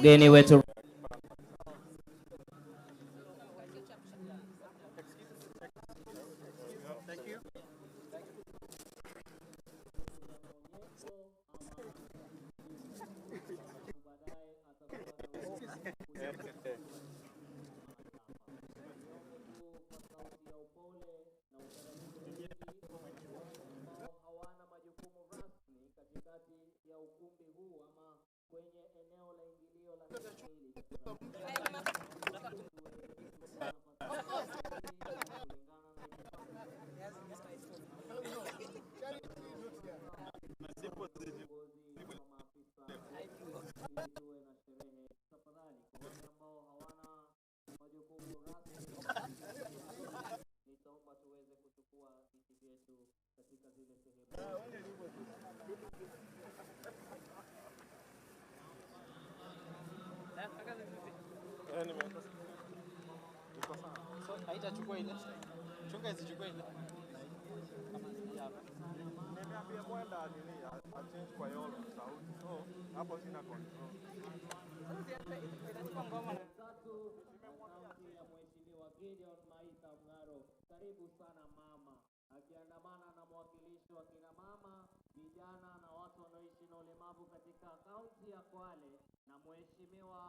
mgeni wetu karibu sana mama, akiandamana na mwakilishi wa kina mama, vijana na watu wanaoishi na ulemavu katika kaunti ya Kwale na mheshimiwa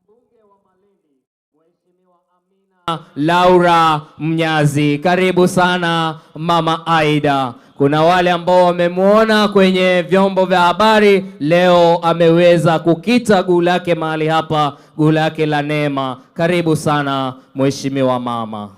mbunge wa Malindi, mheshimiwa Amina Laura Mnyazi. Karibu sana mama Aida. Kuna wale ambao wamemuona kwenye vyombo vya habari, leo ameweza kukita guu lake mahali hapa, guu lake la neema. Karibu sana mheshimiwa mama.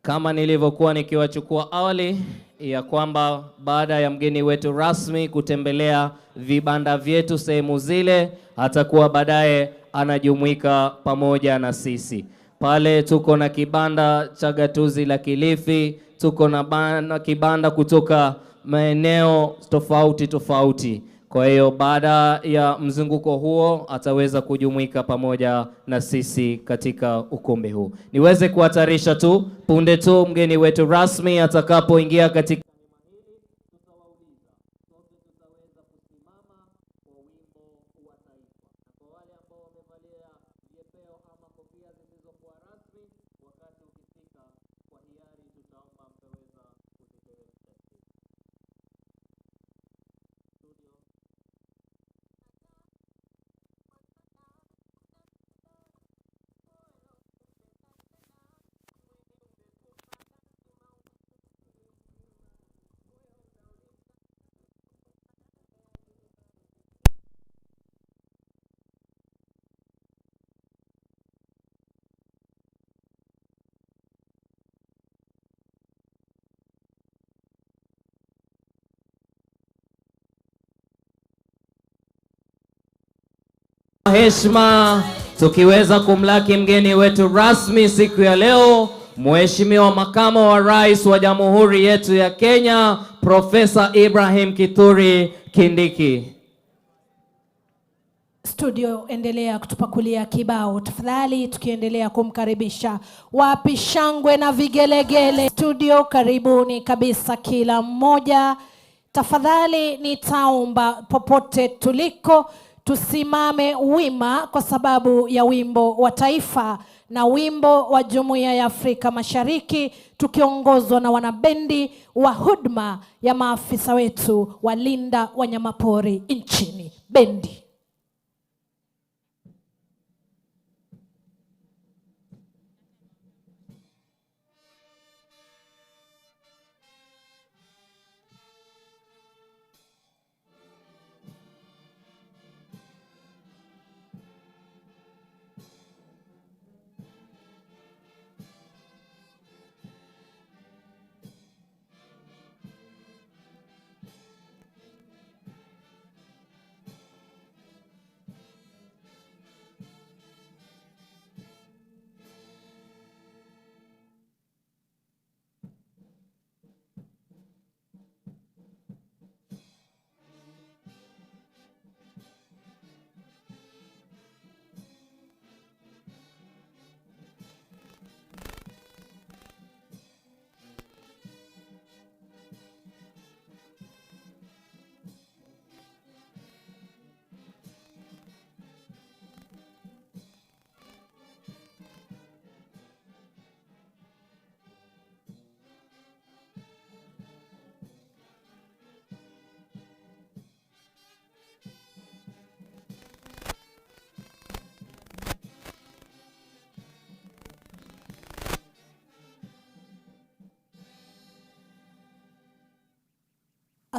Kama nilivyokuwa nikiwachukua awali ya kwamba baada ya mgeni wetu rasmi kutembelea vibanda vyetu sehemu zile, atakuwa baadaye anajumuika pamoja na sisi. Pale tuko na kibanda cha gatuzi la Kilifi, tuko na kibanda kutoka maeneo tofauti tofauti. Kwa hiyo baada ya mzunguko huo ataweza kujumuika pamoja na sisi katika ukumbi huu. Niweze kuhatarisha tu punde tu mgeni wetu rasmi atakapoingia katika heshima tukiweza kumlaki mgeni wetu rasmi siku ya leo, Mheshimiwa Makamo wa Rais wa Jamhuri yetu ya Kenya, Profesa Ibrahim Kithure Kindiki. Studio, endelea kutupakulia kibao tafadhali, tukiendelea kumkaribisha. Wapi shangwe na vigelegele? Studio, karibuni kabisa kila mmoja. Tafadhali nitaomba popote tuliko tusimame wima kwa sababu ya wimbo wa taifa na wimbo wa Jumuiya ya Afrika Mashariki, tukiongozwa na wanabendi wa huduma ya maafisa wetu walinda wanyamapori nchini. Bendi.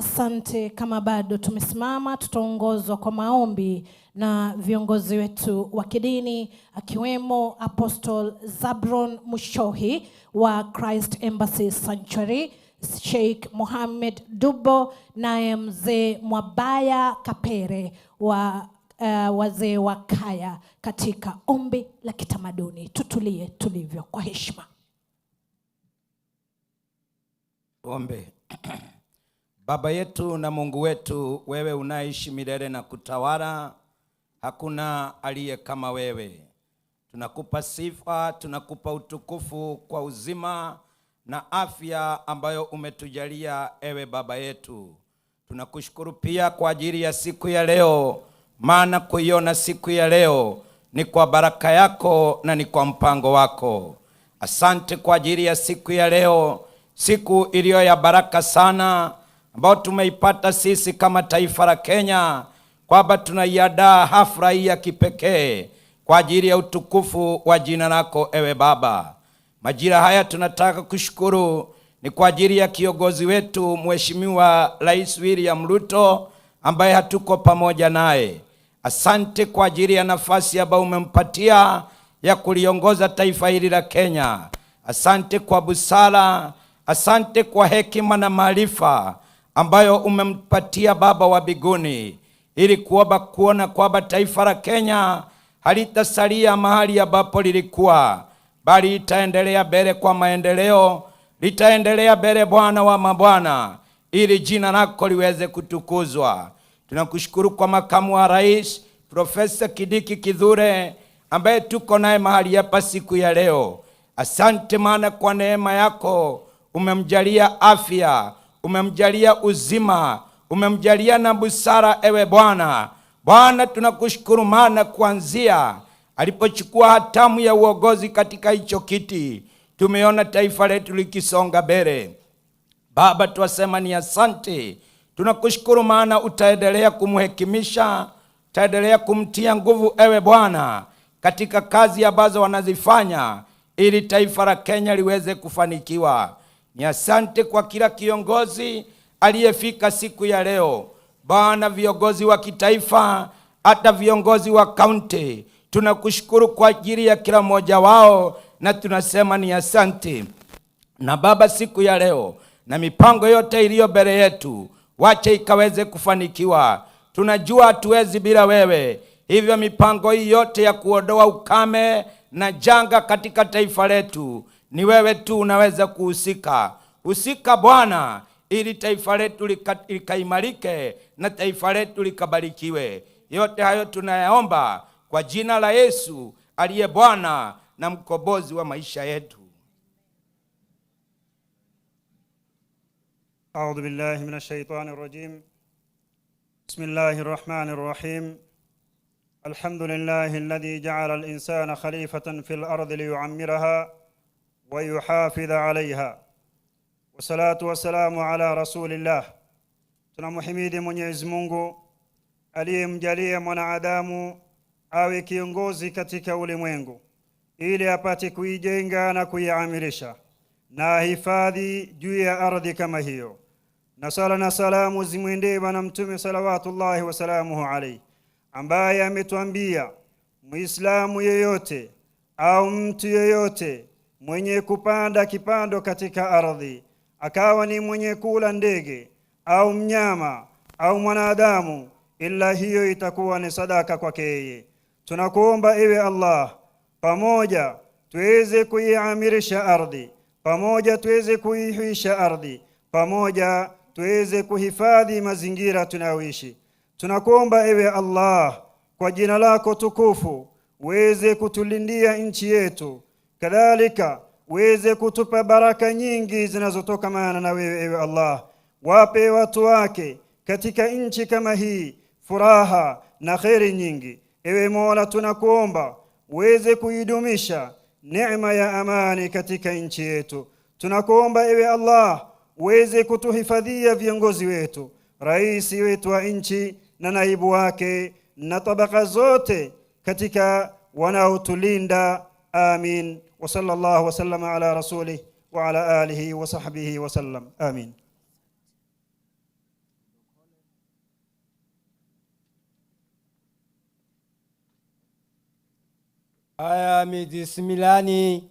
Asante. Kama bado tumesimama, tutaongozwa kwa maombi na viongozi wetu wa kidini akiwemo Apostle Zabron Mushohi wa Christ Embassy Sanctuary, Sheikh Mohamed Dubo, naye mzee Mwabaya Kapere wa wazee wa kaya katika ombi la kitamaduni. Tutulie tulivyo kwa heshima. Ombe. Baba yetu na Mungu wetu, wewe unaishi milele na kutawala, hakuna aliye kama wewe. Tunakupa sifa, tunakupa utukufu kwa uzima na afya ambayo umetujalia ewe Baba yetu. Tunakushukuru pia kwa ajili ya siku ya leo, maana kuiona siku ya leo ni kwa baraka yako na ni kwa mpango wako. Asante kwa ajili ya siku ya leo, siku iliyo ya baraka sana ambao tumeipata sisi kama taifa la Kenya, kwamba tunaiandaa hafla hii ya kipekee kwa ajili ya utukufu wa jina lako ewe Baba. Majira haya tunataka kushukuru ni kwa ajili ya kiongozi wetu Mheshimiwa Rais William Ruto ambaye hatuko pamoja naye. Asante kwa ajili ya nafasi ambayo umempatia ya kuliongoza taifa hili la Kenya. Asante kwa busara, asante kwa hekima na maarifa ambayo umempatia Baba wa mbinguni, ili kuona kwamba taifa la Kenya halitasalia mahali ambapo lilikuwa, bali litaendelea mbele kwa maendeleo, litaendelea mbele Bwana wa mabwana, ili jina lako liweze kutukuzwa. Tunakushukuru kwa makamu wa rais Profesa Kindiki Kithure ambaye tuko naye mahali hapa siku ya leo. Asante maana kwa neema yako umemjalia afya, umemjalia uzima, umemjalia na busara ewe Bwana. Bwana tunakushukuru maana kuanzia alipochukua hatamu ya uongozi katika hicho kiti, tumeona taifa letu likisonga mbele. Baba tuwasema ni asante. Tunakushukuru maana utaendelea kumhekimisha, utaendelea kumtia nguvu ewe Bwana katika kazi ambazo wanazifanya ili taifa la Kenya liweze kufanikiwa. Ni asante kwa kila kiongozi aliyefika siku ya leo. Bwana, viongozi wa kitaifa, hata viongozi wa kaunti, tunakushukuru kwa ajili ya kila mmoja wao na tunasema ni asante. Na Baba, siku ya leo na mipango yote iliyo mbele yetu, wache ikaweze kufanikiwa. Tunajua hatuwezi bila wewe. Hivyo mipango hii yote ya kuondoa ukame na janga katika taifa letu, ni wewe tu unaweza kuhusika. Husika Bwana, ili taifa letu likaimarike na taifa letu likabarikiwe. Yote hayo tunayaomba kwa jina la Yesu aliye Bwana na mkombozi wa maisha yetu. أعوذ بالله من الشيطان الرجيم. بسم الله الرحمن الرحيم. الحمد لله الذي جعل الإنسان خليفة في الأرض ليعمرها ويحافظ عليها. والصلاة والسلام على رسول الله. tunamhimidi Mwenyezi Mungu aliyemjalia mwanadamu awe kiongozi katika ulimwengu ili apate kuijenga na kuiamirisha na hifadhi juu ya ardhi kama hiyo. Na sala na salamu zimwendee Bwana Mtume salawatullahi wa salamuhu alayhi, ambaye ametuambia Muislamu yeyote au mtu yeyote mwenye kupanda kipando katika ardhi, akawa ni mwenye kula ndege au mnyama au mwanadamu, ila hiyo itakuwa ni sadaka kwake yeye. Tunakuomba ewe Allah, pamoja tuweze kuiamirisha ardhi, pamoja tuweze kuihuisha ardhi, pamoja tuweze kuhifadhi mazingira tunayoishi. Tunakuomba ewe Allah, kwa jina lako tukufu uweze kutulindia nchi yetu, kadhalika uweze kutupa baraka nyingi zinazotoka maana na wewe ewe Allah. Wape watu wake katika nchi kama hii furaha na kheri nyingi. Ewe Mola, tunakuomba uweze kuidumisha neema ya amani katika nchi yetu. Tunakuomba ewe Allah uweze kutuhifadhia viongozi wetu, rais wetu wa nchi na naibu wake na tabaka zote katika wanaotulinda. Amin. Wa sallallahu wa sallama ala rasulih wa ala alihi wa sahbihi wa sallam. Amin. Aya midisimilani,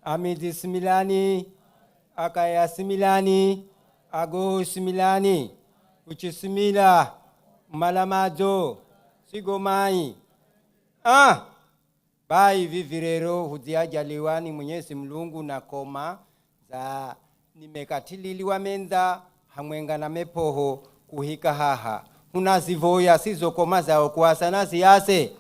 amidisimilani, akaya similani, ago similani, uchisimila, malamazo, sigomai. Bai vivirero hudiajaliwani Mwenyezi Mulungu na koma za nimekatililiwa menza hamwenga na mepoho kuhika haha. Hunazivoya sizo koma zao kuhasana siyase.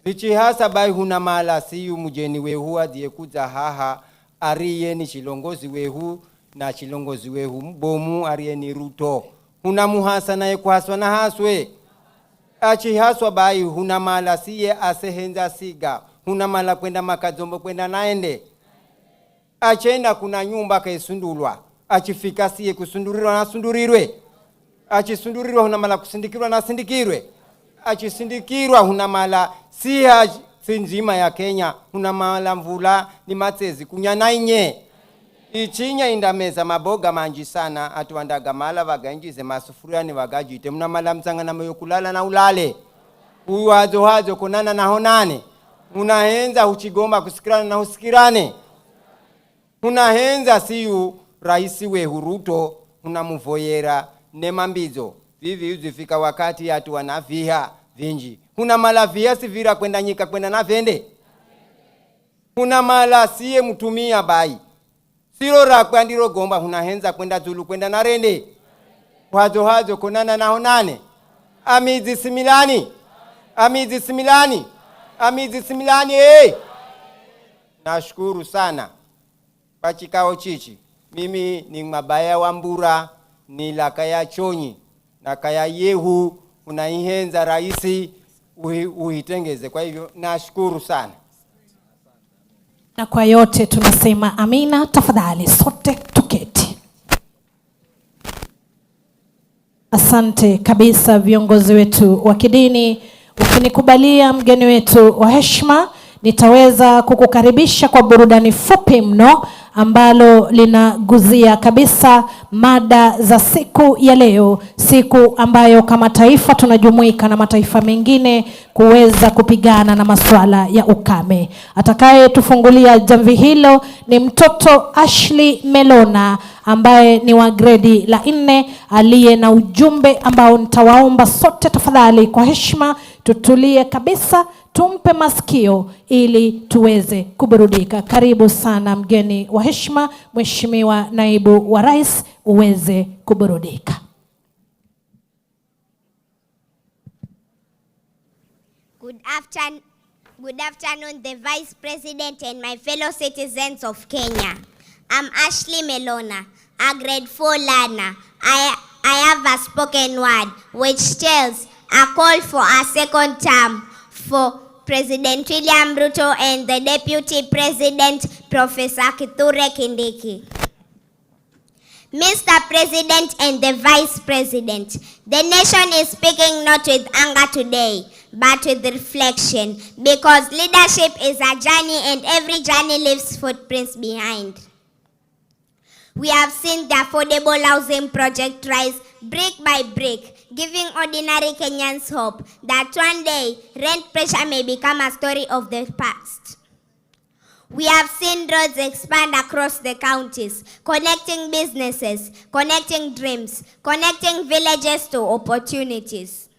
Vichi hasa bai huna mala siyu mujeni wehu adie kuza haha ariye ni chilongozi wehu na chilongozi wehu mbomu ariye ni Ruto. Huna muhasa na kuhaswa na haswe. Achi haswa bai huna mala siye asehenza siga. Huna mala kwenda makazombo kwenda naende. Achenda kuna nyumba kaisundulwa. Achifika siye kusundurirwa na sundurirwe. Achisundurirwa huna mala kusindikirwa na sindikirwe. Achisindikirwa huna mala siya sinzima ya Kenya. Huna mala mvula ni matezi kunyana inye. Ichinya indameza maboga manji sana. Atuandaga mala waganjize masufuria ni wagajite. Muna mala mzanga na moyo kulala na ulale. Uyu hazo konana na honane. Unahenza uchigoma kusikirane na usikirane. Unahenza siyu raisi wehu Ruto. Unamuvoyera nemambizo. Vivi uzifika wakati hatu wanaviha vinji. Huna mala via sivira kwenda nyika kwenda na vende. Huna mala siye mtumia bai. Siro rakwa ndiro gomba hunahenza kwenda Zulu kwenda na rende. Hazo konana na honane. Amizi similani. Amizi similani. Amizi similani. Nashukuru sana. Kwa chikao chichi. Mimi ni mabaya wa Mbura. Ni lakaya chonyi. Na kaya yehu unaihenza raisi uhitengeze. Kwa hivyo nashukuru sana. Na kwa yote tunasema amina. Tafadhali sote tuketi. Asante kabisa viongozi wetu wa kidini. Ukinikubalia mgeni wetu wa heshima, nitaweza kukukaribisha kwa burudani fupi mno ambalo linaguzia kabisa mada za siku ya leo, siku ambayo kama taifa tunajumuika na mataifa mengine kuweza kupigana na masuala ya ukame. Atakaye tufungulia jamvi hilo ni mtoto Ashley Melona ambaye ni wa gredi la 4 aliye na ujumbe ambao nitawaomba sote tafadhali kwa heshima tutulie kabisa, tumpe masikio ili tuweze kuburudika. Karibu sana mgeni wa heshima, Mheshimiwa Naibu wa Rais, uweze kuburudika. Good afternoon, the Vice President and my fellow citizens of Kenya. I'm Ashley Melona, a grade 4 learner. I have a spoken word which tells a call for a second term for President William Ruto and the Deputy President, Professor Kithure Kindiki. Mr. President and the Vice President, the nation is speaking not with anger today, but with reflection, because leadership is a journey and every journey leaves footprints behind. We have seen the affordable housing project rise brick by brick, giving ordinary Kenyans hope that one day rent pressure may become a story of the past. We have seen roads expand across the counties, connecting businesses, connecting dreams, connecting villages to opportunities.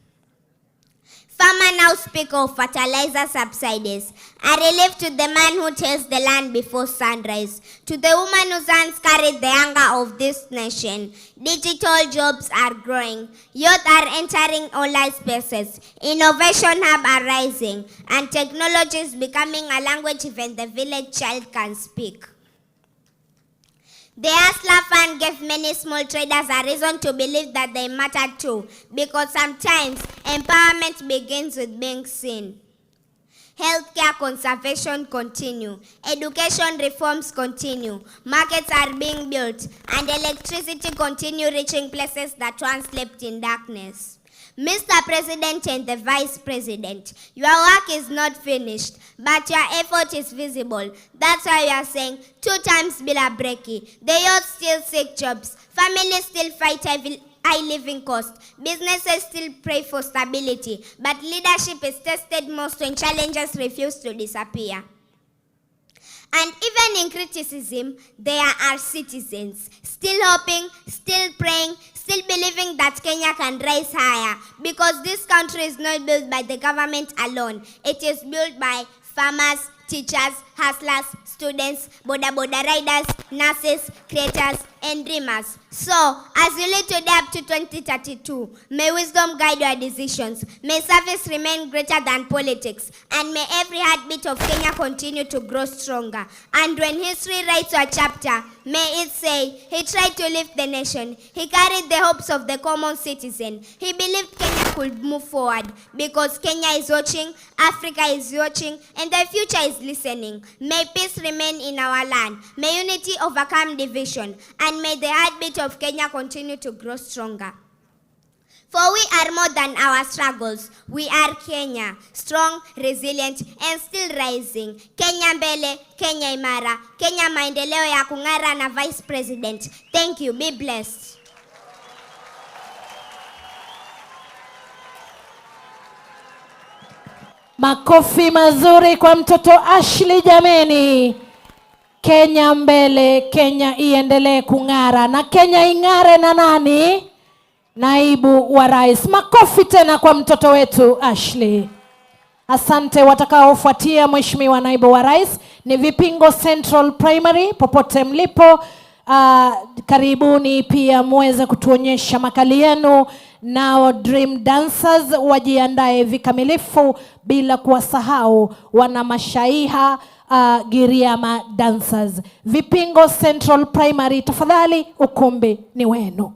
Farmers now speak of fertilizer subsidies, a relief to the man who tills the land before sunrise, to the woman whose hands carry the hunger of this nation. Digital jobs are growing, youth are entering online spaces, innovation hubs are rising, and technology is becoming a language even the village child can speak. The Hustler Fund gave many small traders a reason to believe that they matter too, because sometimes empowerment begins with being seen. Healthcare conservation continue, education reforms continue, markets are being built, and electricity continue reaching places that once slept in darkness. Mr. President and the Vice President, your work is not finished, but your effort is visible. That's why we are saying 2 times bila breki. The youth still seek jobs, families still fight high living cost. Businesses still pray for stability, but leadership is tested most when challenges refuse to disappear. And even in criticism, there are citizens still hoping, still praying, still believing that Kenya can rise higher, because this country is not built by the government alone. It is built by farmers, teachers, hustlers, students, boda riders, nurses, creators, and dreamers. So, as you lead today up to 2032, may wisdom guide your decisions. May service remain greater than politics. And may every heartbeat of Kenya continue to grow stronger. And when history writes a chapter, may it say, he tried to lift the nation. He carried the hopes of the common citizen. He believed Kenya could move forward, because Kenya is watching, Africa is watching, and the future is listening. May peace remain in our land. May unity overcome division. And may the heartbeat of Kenya continue to grow stronger. For we are more than our struggles. We are Kenya, strong, resilient, and still rising. Kenya mbele, Kenya imara, Kenya maendeleo ya kung'ara na Vice President. Thank you. Be blessed. Makofi mazuri kwa mtoto Ashley jameni. Kenya mbele, Kenya iendelee kung'ara, na Kenya ing'are na nani? Naibu wa Rais. Makofi tena kwa mtoto wetu Ashley. Asante. Watakaofuatia Mheshimiwa Naibu wa Rais ni Vipingo Central Primary. Popote mlipo, karibuni pia muweze kutuonyesha makali yenu. Nao Dream Dancers wajiandae vikamilifu, bila kuwasahau wana mashaiha Giriama Dancers. Vipingo Central Primary, tafadhali ukumbi ni wenu.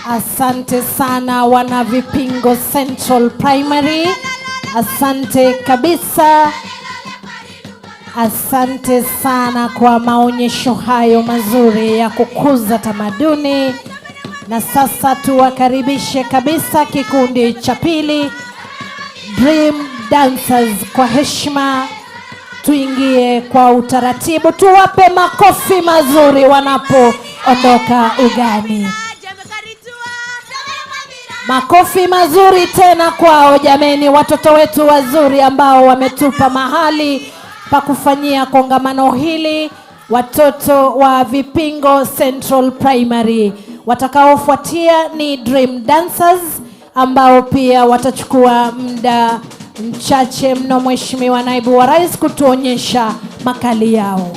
Asante sana wana Vipingo Central Primary. Asante kabisa. Asante sana kwa maonyesho hayo mazuri ya kukuza tamaduni. Na sasa tuwakaribishe kabisa kikundi cha pili, Dream Dancers. Kwa heshima tuingie kwa utaratibu, tuwape makofi mazuri wanapoondoka ugani. Makofi mazuri tena kwao jameni, watoto wetu wazuri ambao wametupa mahali pa kufanyia kongamano hili, watoto wa Vipingo Central Primary. Watakaofuatia ni Dream Dancers ambao pia watachukua muda mchache mno, Mheshimiwa Naibu wa Rais, kutuonyesha makali yao.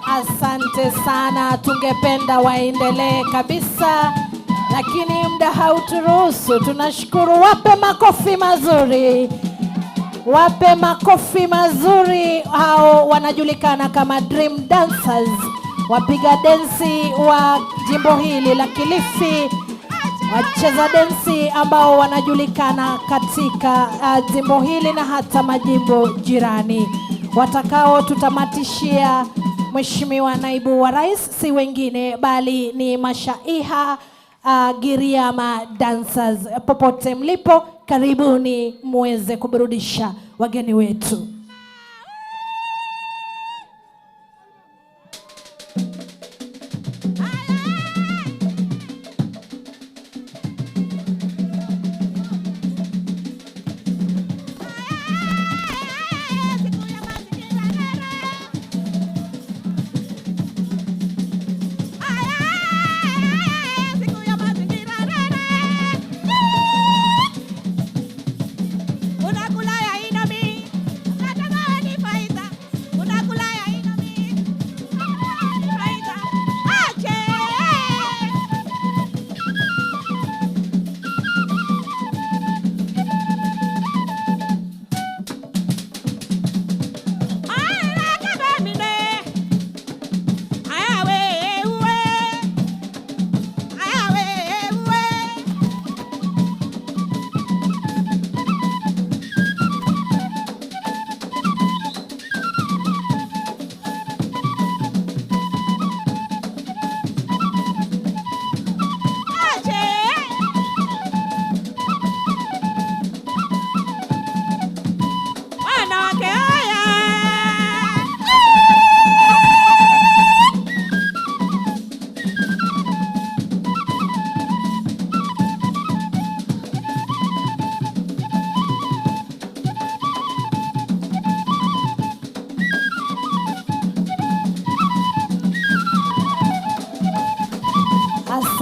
Asante sana, tungependa waendelee kabisa, lakini muda hauturuhusu. Tunashukuru, wape makofi mazuri. Wape makofi mazuri. Hao wanajulikana kama Dream Dancers, wapiga densi wa jimbo hili la Kilifi, wacheza densi ambao wanajulikana katika jimbo hili na hata majimbo jirani. Watakao tutamatishia Mheshimiwa Naibu wa Rais si wengine bali ni Mashaiha Giriama Dancers. Popote mlipo, karibuni muweze kuburudisha wageni wetu. Unakula ya indomie,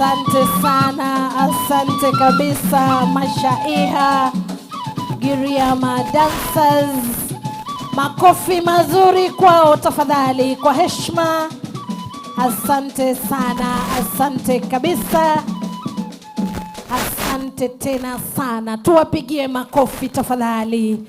Asante sana, asante kabisa Mashaiha, Giriama dancers. Makofi mazuri kwao tafadhali, kwa heshima. Asante sana, asante kabisa. Asante tena sana. Tuwapigie makofi tafadhali.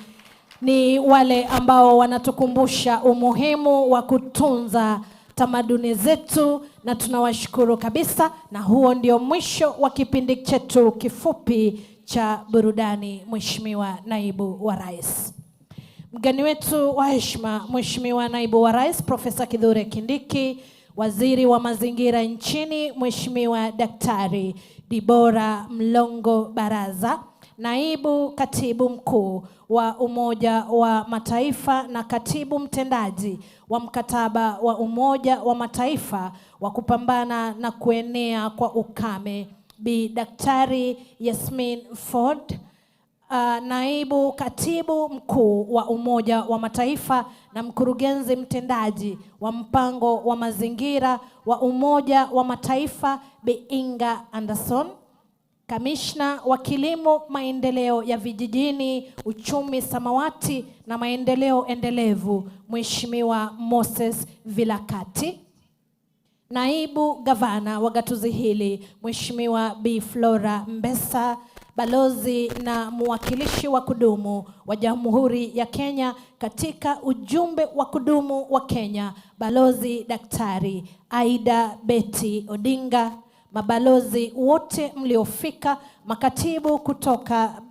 Ni wale ambao wanatukumbusha umuhimu wa kutunza tamaduni zetu, na tunawashukuru kabisa. Na huo ndio mwisho wa kipindi chetu kifupi cha burudani, Mheshimiwa Naibu wa Rais. Mgeni wetu wa heshima, Mheshimiwa Naibu wa Rais Profesa Kithure Kindiki, Waziri wa Mazingira nchini Mheshimiwa Daktari Dibora Mlongo Baraza, Naibu Katibu Mkuu wa Umoja wa Mataifa na Katibu Mtendaji wa Mkataba wa Umoja wa Mataifa wa kupambana na kuenea kwa ukame, Bi Daktari Yasmin Ford, Naibu Katibu Mkuu wa Umoja wa Mataifa na Mkurugenzi Mtendaji wa Mpango wa Mazingira wa Umoja wa Mataifa, Bi Inga Anderson, Kamishna wa Kilimo, Maendeleo ya Vijijini, Uchumi Samawati na Maendeleo Endelevu, Mheshimiwa Moses Vilakati, Naibu Gavana wa gatuzi hili, Mheshimiwa Bi Flora Mbesa, Balozi na mwakilishi wa kudumu wa Jamhuri ya Kenya katika ujumbe wa kudumu wa Kenya, Balozi Daktari Aida Betty Odinga, mabalozi wote mliofika, makatibu kutoka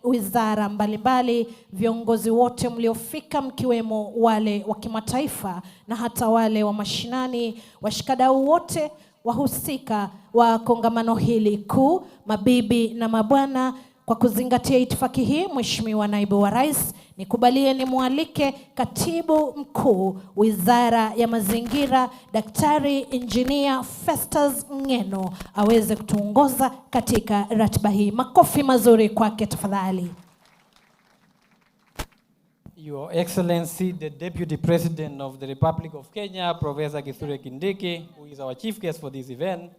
wizara mbalimbali, viongozi wote mliofika mkiwemo wale wa kimataifa na hata wale wa mashinani, washikadau wote wahusika wa kongamano hili kuu, mabibi na mabwana. Kwa kuzingatia itifaki hii, Mheshimiwa Naibu wa Rais, nikubalie nimwalike Katibu Mkuu Wizara ya Mazingira, Daktari Engineer Festus Ngeno, aweze kutuongoza katika ratiba hii. Makofi mazuri kwake tafadhali. Your Excellency, the Deputy President of the Republic of Kenya, Professor Kithure Kindiki, who is our chief guest for this event,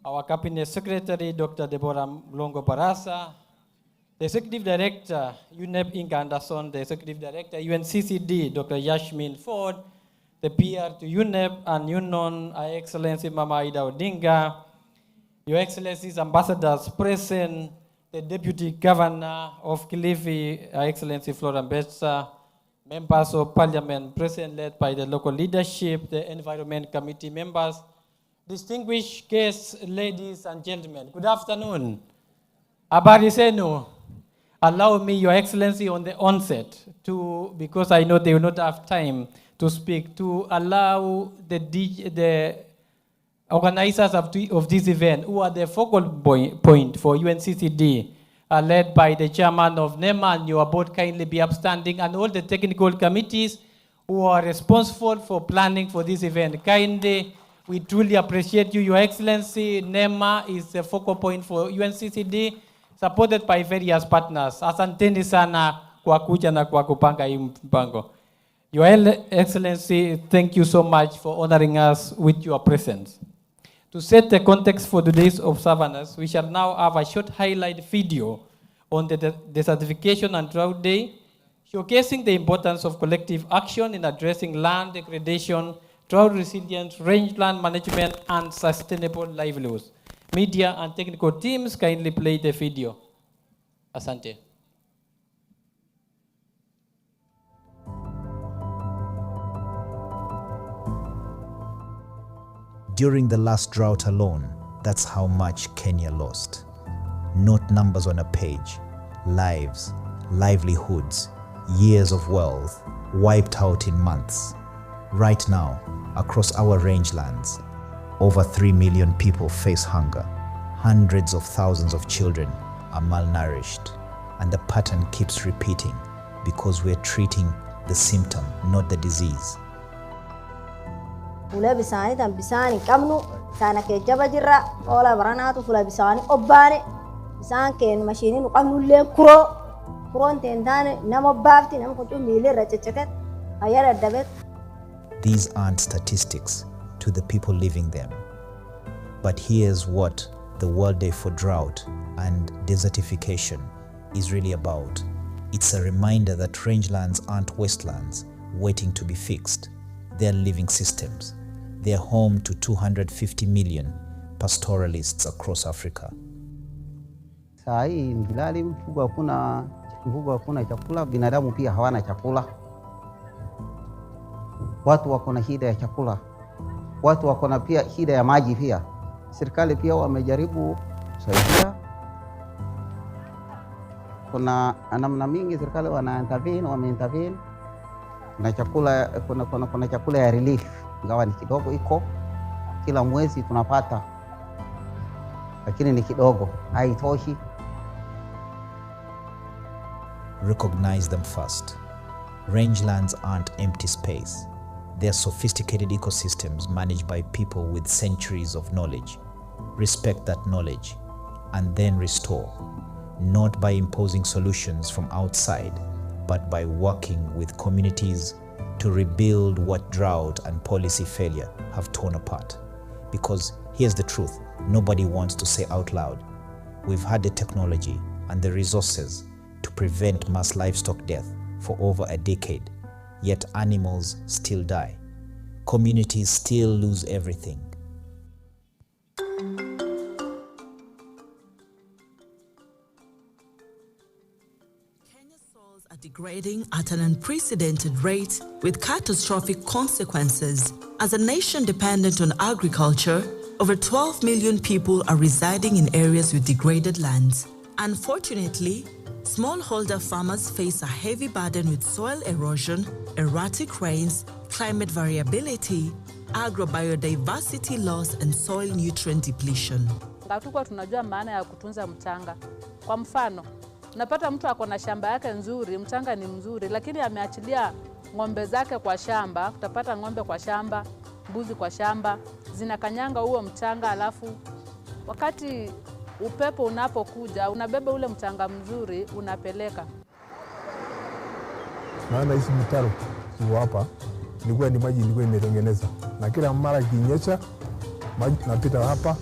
our Cabinet Secretary, Dr. Deborah Mlongo Baraza, the Executive Director, UNEP Inga Anderson, the Executive Director, UNCCD, Dr. Yasmin Ford, the PR to UNEP and UNON, Her Excellency Mama Aida Odinga, Your Excellencies Ambassadors present, the Deputy Governor of Kilifi, Her Excellency Flora Mbesa, members of Parliament present led by the local leadership, the Environment Committee members, distinguished guests, ladies and gentlemen, good afternoon. Habari zenu. Allow me, Your Excellency, on the onset, because I know they will not have time to speak, to allow the organizers of this event, who are the focal point for UNCCD, led by the chairman of NEMA, and you are both kindly be upstanding, and all the technical committees who are responsible for planning for this event. Kindly, we truly appreciate you, Your Excellency. NEMA is the focal point for UNCCD, supported by various partners. Asanteni sana kwa kuja na kwa kupanga hii mpango. Your Excellency, thank you so much for honoring us with your presence. To set the context for today's observance, we shall now have a short highlight video on the Desertification and Drought Day, showcasing the importance of collective action in addressing land degradation, drought resilience, rangeland management, and sustainable livelihoods. Media and technical teams kindly play the video. Asante. During the last drought alone, that's how much Kenya lost. Not numbers on a page, lives, livelihoods, years of wealth wiped out in months. Right now, across our rangelands, over 3 million people face hunger. Hundreds of thousands of children are malnourished. And the pattern keeps repeating because we're treating the symptom, not the disease. Fula bisani tan bisani kamnu sana ke jaba jirra ola baranatu fula bisani obbane bisan ke machine nu kamnu le kuro tendane namo bafti nam ko mile rachechetet ayara dabet. These aren't statistics to the people living them. But here's what the World Day for Drought and Desertification is really about. It's a reminder that rangelands aren't wastelands waiting to be fixed. They're living systems. They're home to 250 million pastoralists across Africa. Saa hii Mbilali mfugo hakuna chakula, binadamu pia hawana chakula. Watu wako na shida ya chakula. Watu wako na pia shida ya maji pia. Serikali pia wamejaribu kusaidia. Kuna namna mingi serikali wameintervene. Kuna chakula ya relief, ingawa ni kidogo iko. Kila mwezi tunapata. Lakini ni kidogo, haitoshi. Recognize them first. Rangelands aren't empty space. They're sophisticated ecosystems managed by people with centuries of knowledge. Respect that knowledge and then restore, not by imposing solutions from outside, but by working with communities to rebuild what drought and policy failure have torn apart. Because here's the truth, nobody wants to say out loud, we've had the technology and the resources to prevent mass livestock death for over a decade, yet animals still die. Communities still lose everything. Kenya's soils are degrading at an unprecedented rate with catastrophic consequences. As a nation dependent on agriculture, over 12 million people are residing in areas with degraded lands. Unfortunately, smallholder farmers face a heavy burden with soil erosion, erratic rains, climate variability, agrobiodiversity loss, and soil nutrient depletion. Hatukuwa tunajua maana ya kutunza mchanga. Kwa mfano, unapata mtu ako na shamba yake nzuri, mchanga ni mzuri, lakini ameachilia ng'ombe zake kwa shamba, utapata ng'ombe kwa shamba, mbuzi kwa shamba, zinakanyanga huo mchanga, alafu wakati upepo unapokuja, unabeba ule mchanga mzuri, unapeleka. Maana hizi mitaro hapa ilikuwa ni maji ilikuwa imetengeneza. Na kila mara kinyesha, maji napita hapa,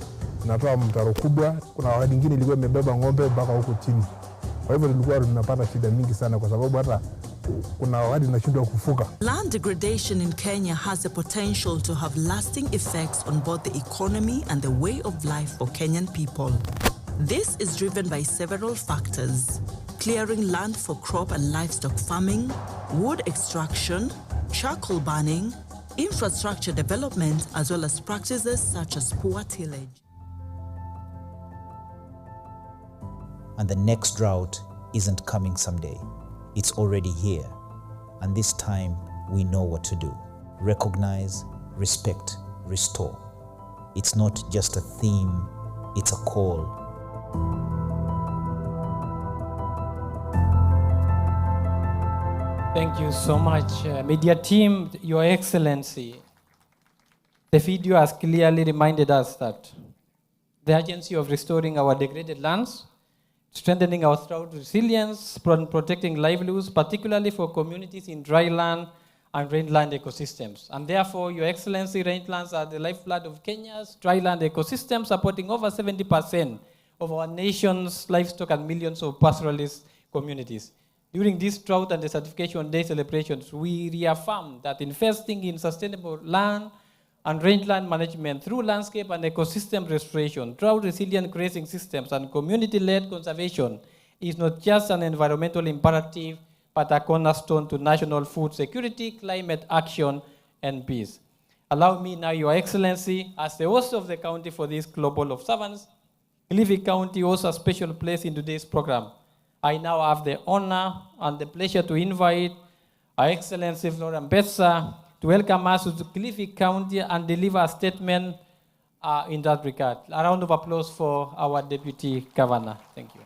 natoa mtaro kubwa. Kuna wakati mwingine ilikuwa imebeba ng'ombe mpaka huko chini. Kwa hivyo tulikuwa tunapata shida mingi sana kwa sababu hata kuna wakati tunashindwa kufuka. Land degradation in Kenya has the potential to have lasting effects on both the economy and the way of life for Kenyan people. This is driven by several factors: clearing land for crop and livestock farming, wood extraction, charcoal burning, infrastructure development, as well as practices such as poor tillage. And the next drought isn't coming someday. It's already here. And this time, we know what to do. Recognize, respect, restore. It's not just a theme, it's a call. Thank you so much, media team, Your Excellency. The video has clearly reminded us that the urgency of restoring our degraded lands, strengthening our drought resilience, protecting livelihoods, particularly for communities in dryland and rangeland ecosystems. And therefore, Your Excellency, rangelands are the lifeblood of Kenya's dryland ecosystem, supporting over 70% of our nation's livestock and millions of pastoralist communities. During this Drought and Desertification Day celebrations, we reaffirm that investing in sustainable land and rangeland management through landscape and ecosystem restoration, drought-resilient grazing systems, and community-led conservation is not just an environmental imperative, but a cornerstone to national food security, climate action, and peace. Allow me now, Your Excellency, as the host of the county for this global observance, Kilifi County holds a special place in today's program. I now have the honor and the pleasure to invite Her Excellency Flora Mbetsa to welcome us to Kilifi County and deliver a statement in that regard. A round of applause for our Deputy Governor. Thank you.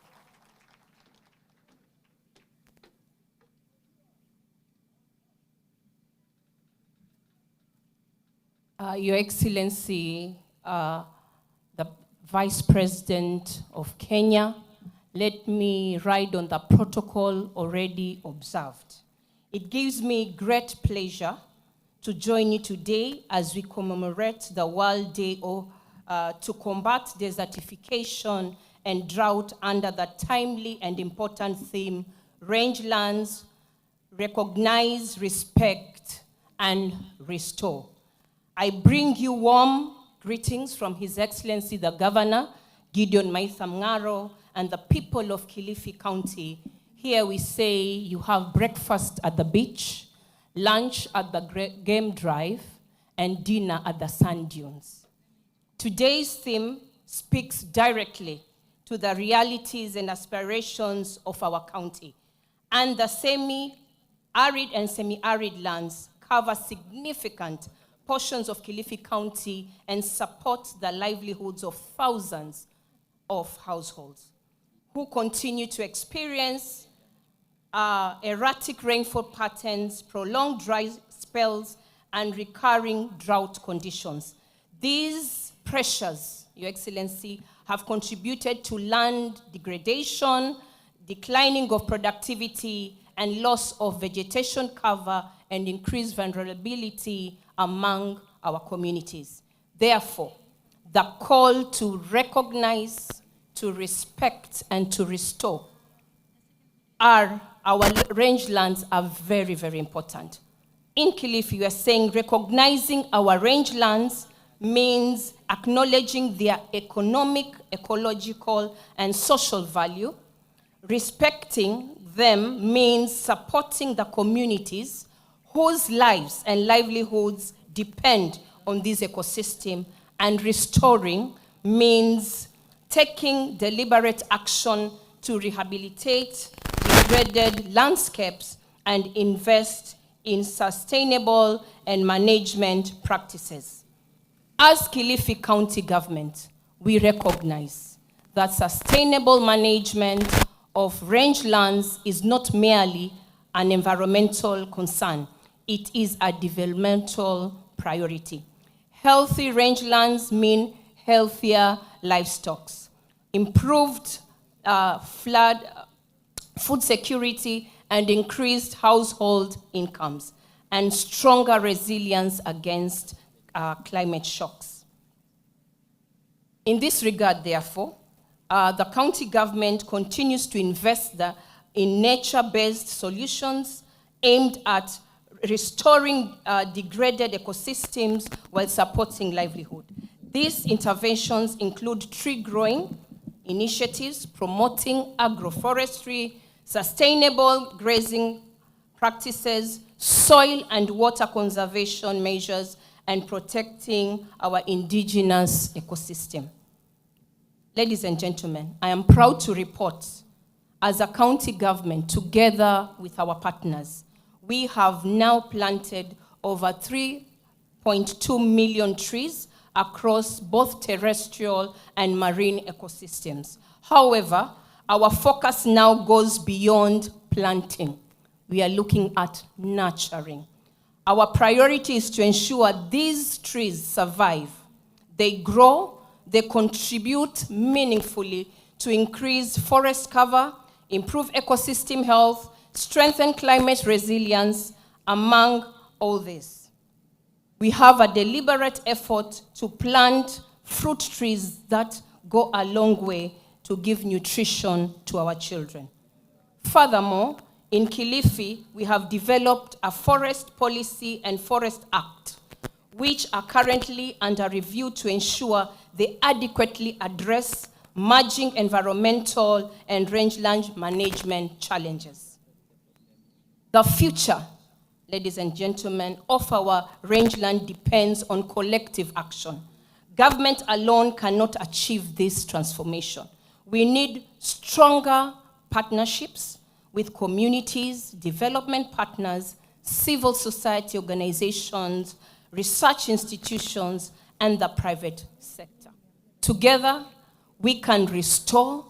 Your Excellency, the Vice President of Kenya, let me ride on the protocol already observed. It gives me great pleasure to join you today as we commemorate the World Day to combat desertification and drought under the timely and important theme, Rangelands, Recognize, Respect, and Restore. I bring you warm greetings from His Excellency the Governor, Gideon Maitha Mng'aro, and the people of Kilifi County. Here we say you have breakfast at the beach, lunch at the game drive, and dinner at the sand dunes. Today's theme speaks directly to the realities and aspirations of our county, and the semi-arid and semi-arid lands cover significant portions of Kilifi County and support the livelihoods of thousands of households who continue to experience erratic rainfall patterns, prolonged dry spells, and recurring drought conditions. These pressures, Your Excellency, have contributed to land degradation, declining of productivity, and loss of vegetation cover, and increased vulnerability among our communities. Therefore, the call to recognize, to respect, and to restore our rangelands are very, very important. In Kilifi, we are saying recognizing our rangelands means acknowledging their economic, ecological, and social value. Respecting them means supporting the communities whose lives and livelihoods depend on this ecosystem, and restoring means taking deliberate action to rehabilitate degraded landscapes and invest in sustainable and management practices. As Kilifi County government, we recognize that sustainable management of rangelands is not merely an environmental concern, it is a developmental priority. Healthy rangelands mean healthier livestock, improved food security, and increased household incomes, and stronger resilience against climate shocks. In this regard, therefore, the county government continues to invest in nature-based solutions aimed at restoring degraded ecosystems while supporting livelihood. These interventions include tree growing initiatives, promoting agroforestry, sustainable grazing practices, soil and water conservation measures, and protecting our indigenous ecosystem. Ladies and gentlemen, I am proud to report, as a county government, together with our partners, we have now planted over 3.2 million trees across both terrestrial and marine ecosystems. However, our focus now goes beyond planting. We are looking at nurturing. Our priority is to ensure these trees survive. They grow, they contribute meaningfully to increase forest cover, improve ecosystem health, strengthen climate resilience, among all this. We have a deliberate effort to plant fruit trees that go a long way to give nutrition to our children. Furthermore, in Kilifi, we have developed a forest policy and forest act, which are currently under review to ensure they adequately address merging environmental and rangeland management challenges. The future, ladies and gentlemen, of our rangeland depends on collective action. Government alone cannot achieve this transformation. We need stronger partnerships with communities, development partners, civil society organizations, research institutions, and the private sector. Together, we can restore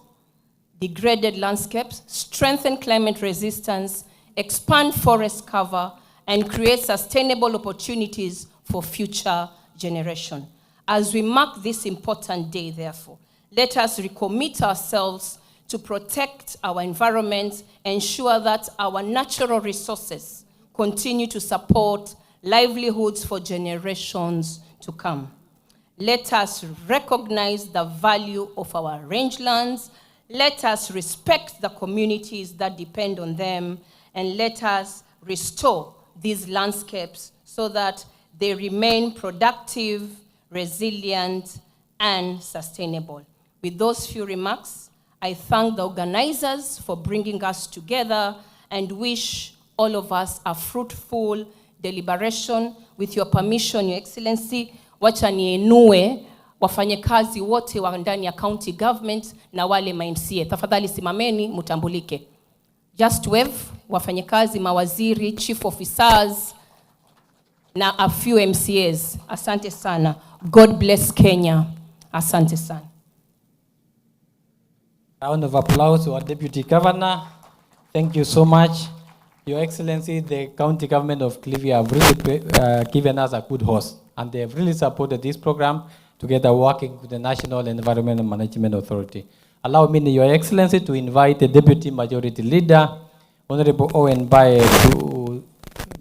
degraded landscapes, strengthen climate resistance, expand forest cover, and create sustainable opportunities for future generations. As we mark this important day, therefore, let us recommit ourselves to protect our environment, ensure that our natural resources continue to support livelihoods for generations to come. Let us recognize the value of our rangelands. Let us respect the communities that depend on them, and let us restore these landscapes so that they remain productive, resilient, and sustainable. With those few remarks, I thank the organizers for bringing us together and wish all of us a fruitful deliberation. With your permission, Your Excellency, wacha niinue wafanyakazi wote wa ndani ya county government na wale ma-MCA. Tafadhali simameni mutambulike. Just wave wafanyakazi, mawaziri, chief officers na a few MCAs. Asante sana. God bless Kenya. Asante sana. Round of applause to our Deputy Governor. Thank you so much. Your Excellency, the County Government of Kilifi have really given us a good host, and they have really supported this program together working with the National Environment Management Authority. Allow me, Your Excellency, to invite the Deputy Majority Leader, Honorable Owen Baye, to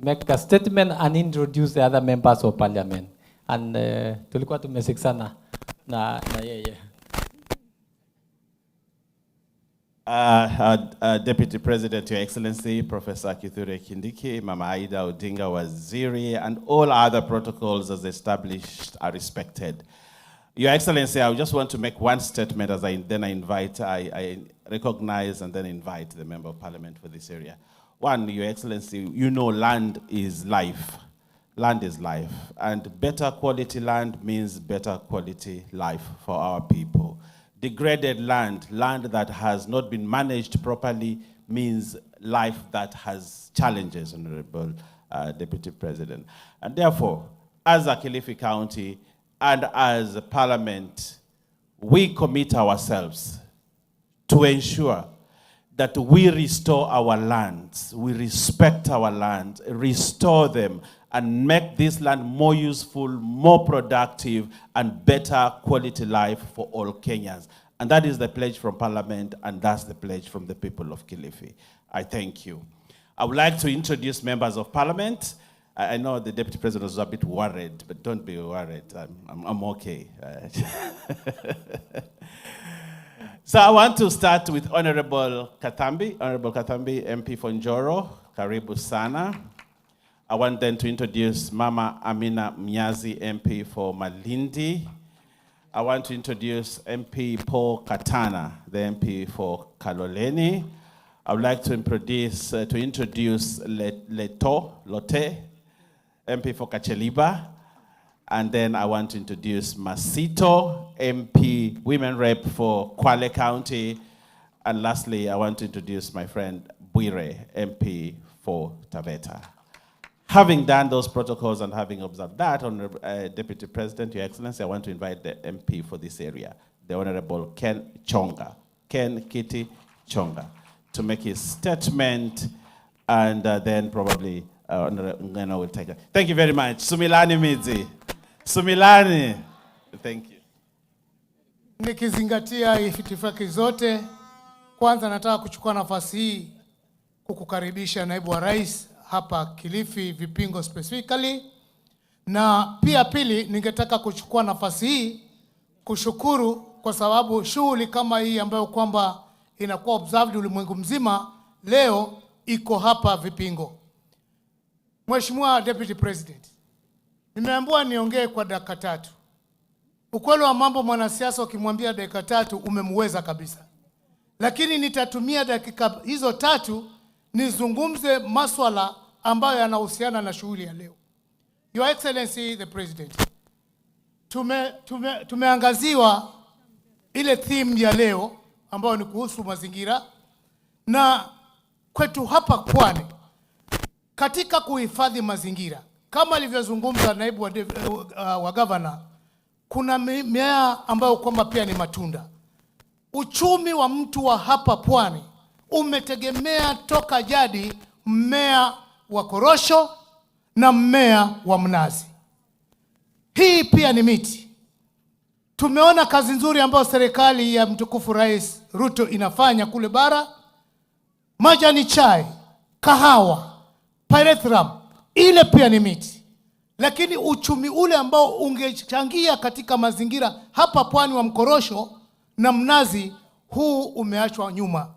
make a statement and introduce the other members of Parliament. And tulikuwa tumesikizana na yeye. Deputy President, Your Excellency, Professor Kithure Kindiki, Mama Aida Odinga Waziri, and all other protocols as established are respected. Your Excellency, I just want to make one statement as I recognize and then invite the Member of Parliament for this area. One, Your Excellency, you know land is life. Land is life. And better quality land means better quality life for our people. Degraded land, land that has not been managed properly, means life that has challenges, Honorable Deputy President. And therefore, as a Kilifi County and as a Parliament, we commit ourselves to ensure that we restore our lands, we respect our lands, restore them, and make this land more useful, more productive, and better quality life for all Kenyans. And that is the pledge from Parliament, and that's the pledge from the people of Kilifi. I thank you. I would like to introduce members of Parliament. I know the Deputy President was a bit worried, but don't be worried. I'm okay. So I want to start with Honorable Katambi. Honorable Katambi, MP for Njoro, Karibu Sana. I want then to introduce Mama Amina Mnyazi, MP for Malindi. I want to introduce MP Paul Katana, the MP for Kaloleni. I would like to introduce Lote, MP for Kacheliba. And then I want to introduce Masito, MP, Women Rep for Kwale County. And lastly, I want to introduce my friend Bwire, MP for Taveta. Having done those protocols and having observed that, Honorable Deputy President, Your Excellency, I want to invite the MP for this area, the Honorable Ken Chonga, Ken Kitty Chonga, to make his statement, and then probably Honorable Ngeno will take it. Thank you very much. Sumilani Midzi. Sumilani. Thank you. Nikizingatia itifaki zote, kwanza nataka kuchukua nafasi hii kukukaribisha Naibu wa Rais hapa Kilifi, Vipingo specifically. Na pia pili, ningetaka kuchukua nafasi hii kushukuru kwa sababu shughuli kama hii ambayo kwamba inakuwa observed ulimwengu mzima leo iko hapa Vipingo. Mheshimiwa Deputy President, nimeambiwa niongee kwa dakika 3. Ukweli wa mambo, mwanasiasa ukimwambia dakika 3 umemweza kabisa. Lakini nitatumia dakika hizo 3 nizungumze maswala ambayo yanahusiana na shughuli ya leo. Your Excellency the President, tumeangaziwa ile theme ya leo ambayo ni kuhusu mazingira, na kwetu hapa Pwani katika kuhifadhi mazingira kama alivyozungumza naibu wa governor, kuna mimea ambayo kwamba pia ni matunda. Uchumi wa mtu wa hapa Pwani umetegemea toka jadi mmea wa korosho na mmea wa mnazi. Hii pia ni miti. Tumeona kazi nzuri ambayo serikali ya mtukufu Rais Ruto inafanya kule bara. Majani chai, kahawa, pyrethrum, ile pia ni miti. lakini uchumi ule ambao ungechangia katika mazingira hapa pwani wa mkorosho na mnazi, huu umeachwa nyuma.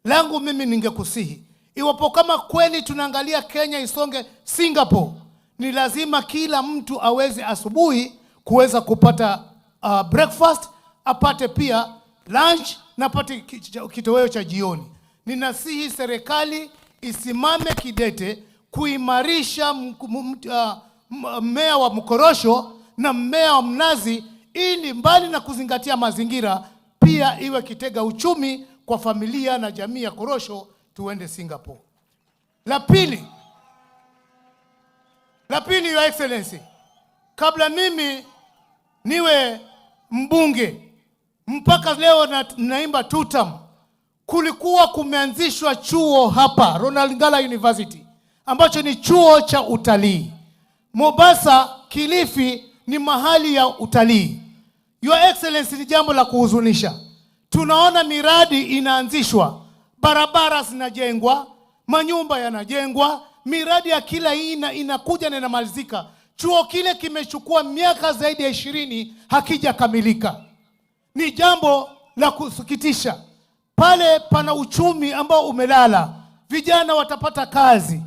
Langu mimi ningekusihi, iwapo kama kweli tunaangalia Kenya isonge Singapore, ni lazima kila mtu aweze asubuhi kuweza kupata breakfast, apate pia lunch na apate kitoweo cha jioni. Ninasihi serikali isimame kidete kuimarisha mmea wa mkorosho na mmea wa mnazi, ili mbali na kuzingatia mazingira, pia iwe kitega uchumi kwa familia na jamii ya korosho, tuende Singapore. La pili, Your Excellency, kabla mimi niwe mbunge mpaka leo naimba tutam, kulikuwa kumeanzishwa chuo hapa Ronald Ngala University ambacho ni chuo cha utalii. Mombasa, Kilifi ni mahali ya utalii. Your Excellency, ni jambo la kuhuzunisha. Tunaona miradi inaanzishwa, barabara zinajengwa, manyumba yanajengwa, miradi ya kila aina inakuja na inamalizika. Chuo kile kimechukua miaka zaidi ya 20 hakijakamilika. Ni jambo la kusikitisha. Pale pana uchumi ambao umelala, vijana watapata kazi.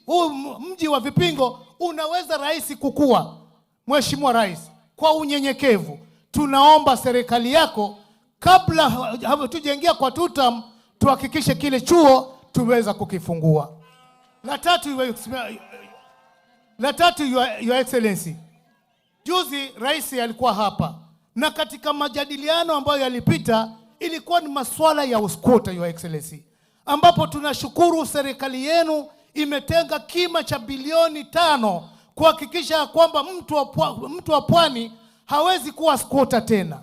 Huu mji wa Vipingo unaweza rahisi kukua. Mheshimiwa Rais, kwa unyenyekevu tunaomba serikali yako, kabla hatujengea kwa tutam, tuhakikishe kile chuo tuweza kukifungua. La tatu, Your Excellency, juzi rais alikuwa hapa, na katika majadiliano ambayo yalipita ilikuwa ni masuala ya usquatter, Your Excellency, ambapo tunashukuru serikali yenu imetenga kima cha bilioni 5 kuhakikisha kwamba mtu wa pwani hawezi kuwa squatter tena.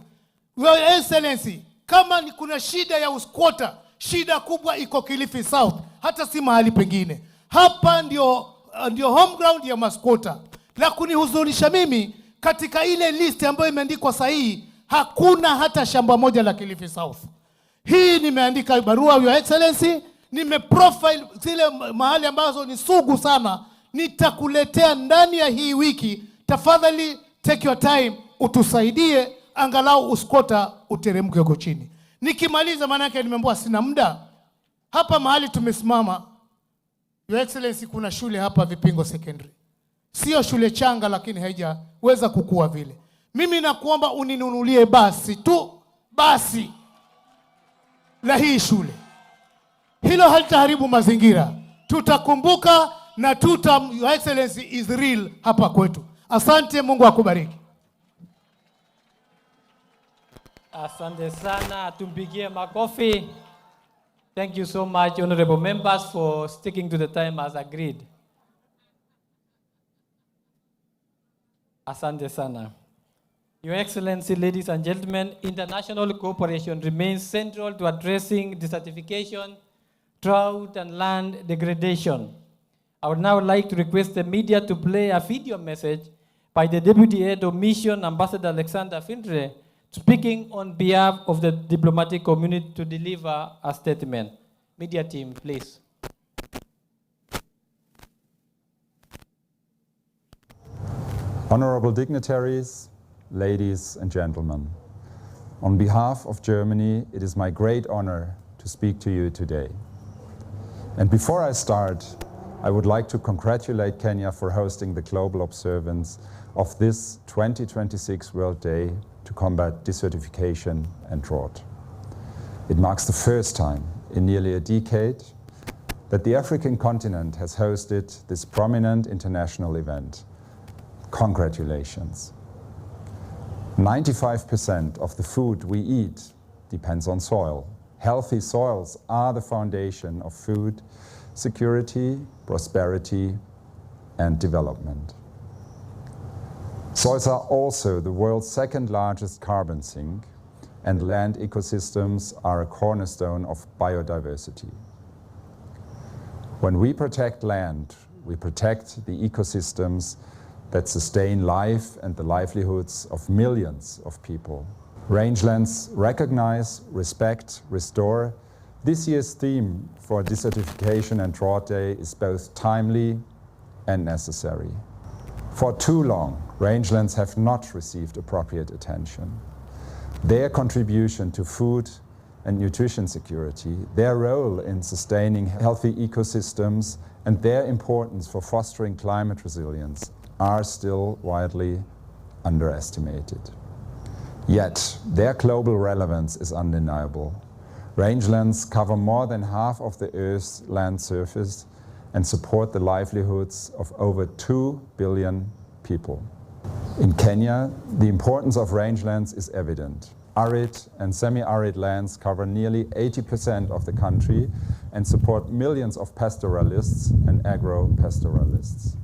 Your Excellency, kama ni kuna shida ya usquatter, shida kubwa iko Kilifi South, hata si mahali pengine. Hapa ndio home ground ya masquatter. La kunihuzunisha mimi, katika ile list ambayo imeandikwa sahihi, hakuna hata shamba moja la Kilifi South. Hii nimeandika barua, Your Excellency, nimeprofile zile mahali ambazo ni sugu sana. Nitakuletea ndani ya hii wiki. Tafadhali take your time, utusaidie angalau usquatter uteremke huko chini. Nikimaliza, maana yake nimeambiwa sina muda. Hapa mahali tumesimama, Your Excellency, kuna shule hapa Vipingo Secondary. Sio shule changa, lakini haijaweza kukua vile. Mimi nakuomba uninunulie basi la hii shule. Hilo halitaharibu mazingira. Tutakumbuka na Your Excellency is real hapa kwetu. Asante, Mungu akubariki. Asante sana, tumpigie makofi. Thank you so much, honorable members, for sticking to the time as agreed. Asante sana. Your Excellency, ladies and gentlemen, international cooperation remains central to addressing desertification, drought, and land degradation. I would now like to request the media to play a video message by the Deputy Head of Mission, Ambassador Alexander Findre, speaking on behalf of the diplomatic community to deliver a statement. Media team, please. Honorable dignitaries, ladies and gentlemen, on behalf of Germany, it is my great honor to speak to you today. And before I start, I would like to congratulate Kenya for hosting the global observance of this 2026 World Day to combat desertification and drought. It marks the first time in nearly a decade that the African continent has hosted this prominent international event. Congratulations. 95% of the food we eat depends on soil. Healthy soils are the foundation of food security, prosperity, and development. Soils are also the world's second largest carbon sink, and land ecosystems are a cornerstone of biodiversity. When we protect land, we protect the ecosystems that sustain life and the livelihoods of millions of people. Rangelands recognize, respect, restore. This year's theme for Desertification and Drought Day is both timely and necessary. For too long, rangelands have not received appropriate attention. Their contribution to food and nutrition security, their role in sustaining healthy ecosystems, and their importance for fostering climate resilience are still widely underestimated. Yet, their global relevance is undeniable. Rangelands cover more than half of the Earth's land surface and support the livelihoods of over 2 billion people. In Kenya, the importance of rangelands is evident. Arid and semi-arid lands cover nearly 80% of the country and support millions of pastoralists and agro-pastoralists.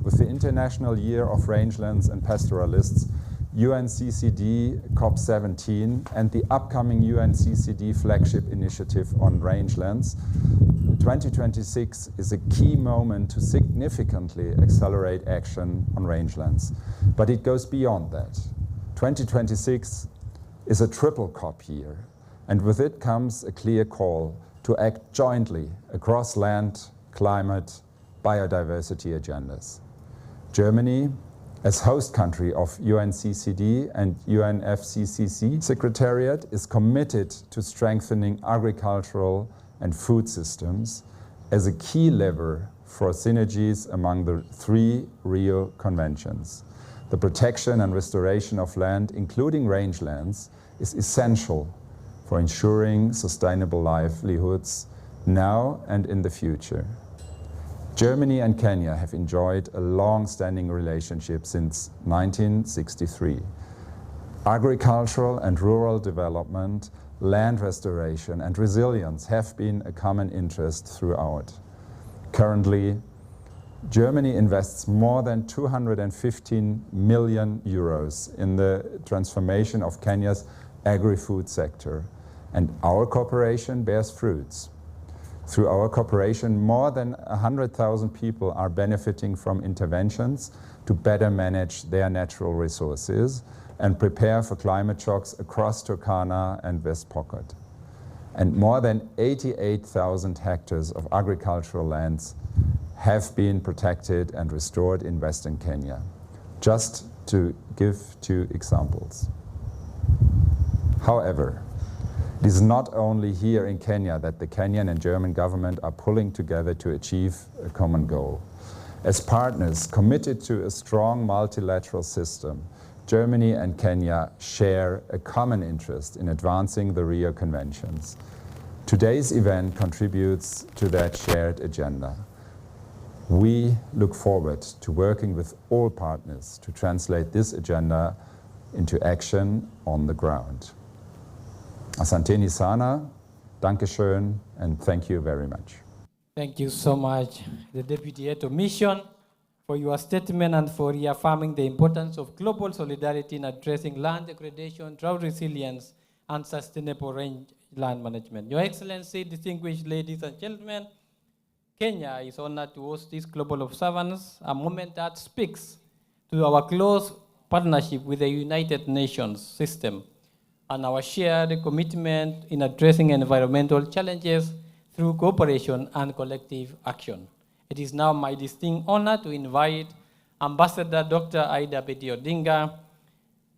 With the International Year of Rangelands and Pastoralists, UNCCD COP17 and the upcoming UNCCD flagship initiative on rangelands, 2026 is a key moment to significantly accelerate action on rangelands. But it goes beyond that. 2026 is a triple COP year, and with it comes a clear call to act jointly across land, climate, biodiversity agendas. Germany, as host country of UNCCD and UNFCCC Secretariat, is committed to strengthening agricultural and food systems as a key lever for synergies among the 3 Rio Conventions. The protection and restoration of land, including rangelands, is essential for ensuring sustainable livelihoods now and in the future. Germany and Kenya have enjoyed a long-standing relationship since 1963. Agricultural and rural development, land restoration and resilience have been a common interest throughout. Currently, Germany invests more than 215 million euros in the transformation of Kenya's agri-food sector, and our cooperation bears fruits. Through our cooperation, more than 100,000 people are benefiting from interventions to better manage their natural resources and prepare for climate shocks across Turkana and West Pokot. And more than 88,000 hectares of agricultural lands have been protected and restored in Western Kenya. Just to give 2 examples. However, it is not only here in Kenya that the Kenyan and German government are pulling together to achieve a common goal. As partners committed to a strong multilateral system, Germany and Kenya share a common interest in advancing the Rio Conventions. Today's event contributes to that shared agenda. We look forward to working with all partners to translate this agenda into action on the ground. Asanteni sana, Dankeschön, and thank you very much. Thank you so much, the Deputy Head of Mission, for your statement and for reaffirming the importance of global solidarity in addressing land degradation, drought resilience, and sustainable rangeland management. Your Excellency, distinguished ladies and gentlemen, Kenya is honored to host this global observance, a moment that speaks to our close partnership with the United Nations system and our shared commitment in addressing environmental challenges through cooperation and collective action. It is now my distinct honor to invite Ambassador Dr. Aida Bedi Odinga,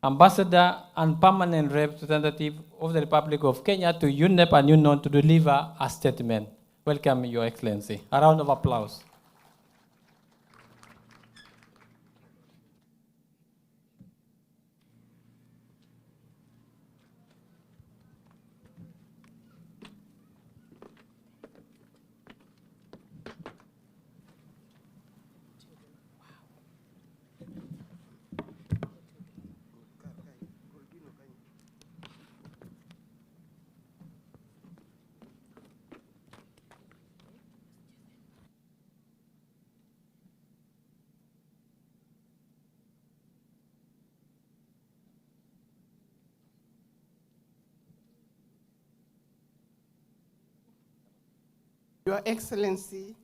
Ambassador and Permanent Representative of the Republic of Kenya to UNEP and UNON, to deliver a statement. Welcome, Your Excellency. A round of applause. Your Excellency,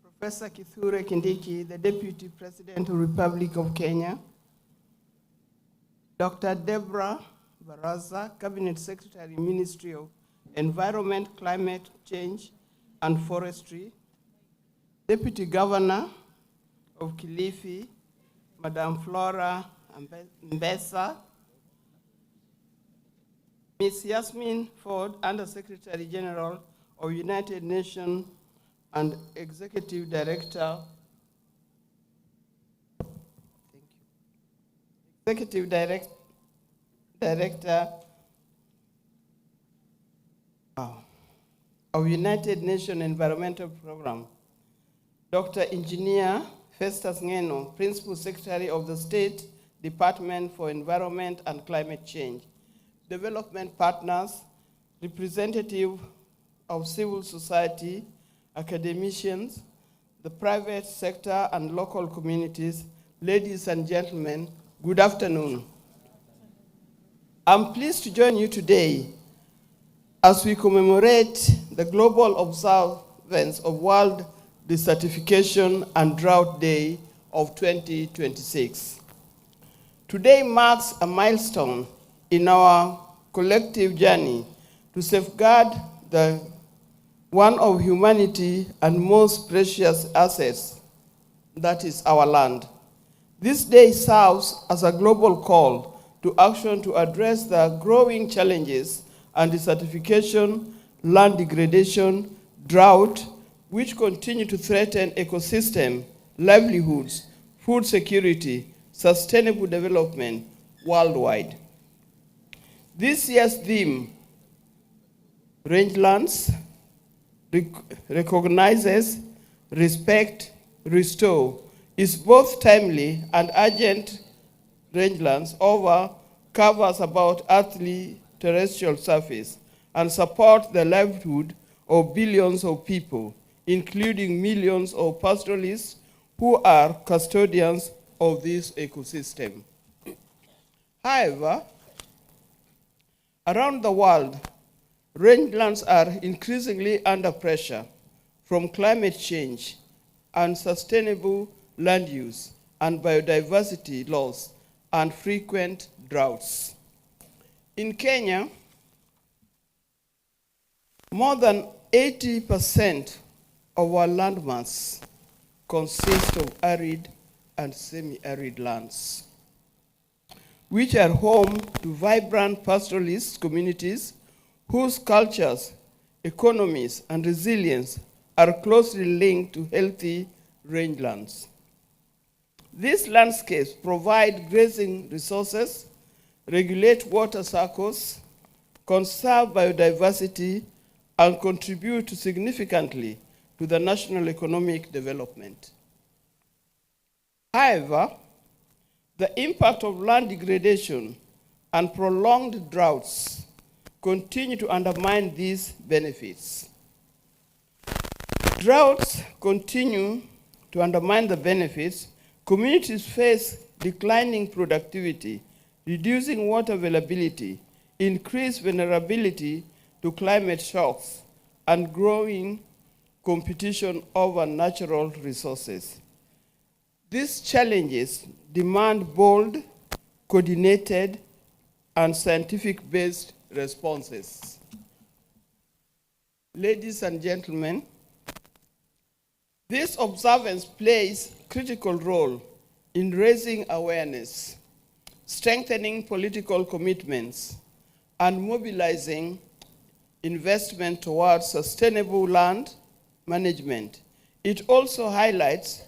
Professor Kithure Kindiki, the Deputy President of the Republic of Kenya, Dr. Deborah Baraza, Cabinet Secretary, Ministry of Environment, Climate Change, and Forestry, Deputy Governor, of Kilifi, Madam Flora Mbesa, Ms. Yasmin Ford, Under-Secretary General of United Nations and Executive Director, of United Nations Environmental Program, Dr. Engineer Festus Ngeno, Principal Secretary of the State Department for Environment and Climate Change, development partners, representative of civil society, academicians, the private sector and local communities, ladies and gentlemen, good afternoon. I'm pleased to join you today as we commemorate the global observance of World Desertification and Drought Day of 2026. Today marks a milestone in our collective journey to safeguard the one of humanity and most precious assets, that is our land. This day serves as a global call to action to address the growing challenges and desertification, land degradation, drought, which continue to threaten ecosystem, livelihoods, food security, sustainable development worldwide. This year's theme, Rangelands, recognizes, respect, restore, is both timely and urgent. Rangelands covers about earthly terrestrial surface and support the livelihood of billions of people, including millions of pastoralists who are custodians of this ecosystem. However, around the world, rangelands are increasingly under pressure from climate change, unsustainable land use, and biodiversity loss, and frequent droughts. In Kenya, more than 80% of our landmass consists of arid and semi-arid lands, which are home to vibrant pastoralist communities whose cultures, economies, and resilience are closely linked to healthy rangelands. These landscapes provide grazing resources, regulate water cycles, conserve biodiversity, and contribute significantly to the national economic development. However, the impact of land degradation and prolonged droughts continue to undermine these benefits. Droughts continue to undermine the benefits. Communities face declining productivity, reducing water availability, increased vulnerability to climate shocks, and growing competition over natural resources. These challenges demand bold, coordinated, and scientific-based responses. Ladies and gentlemen, this observance plays a critical role in raising awareness, strengthening political commitments, and mobilizing investment towards sustainable land management. It also highlights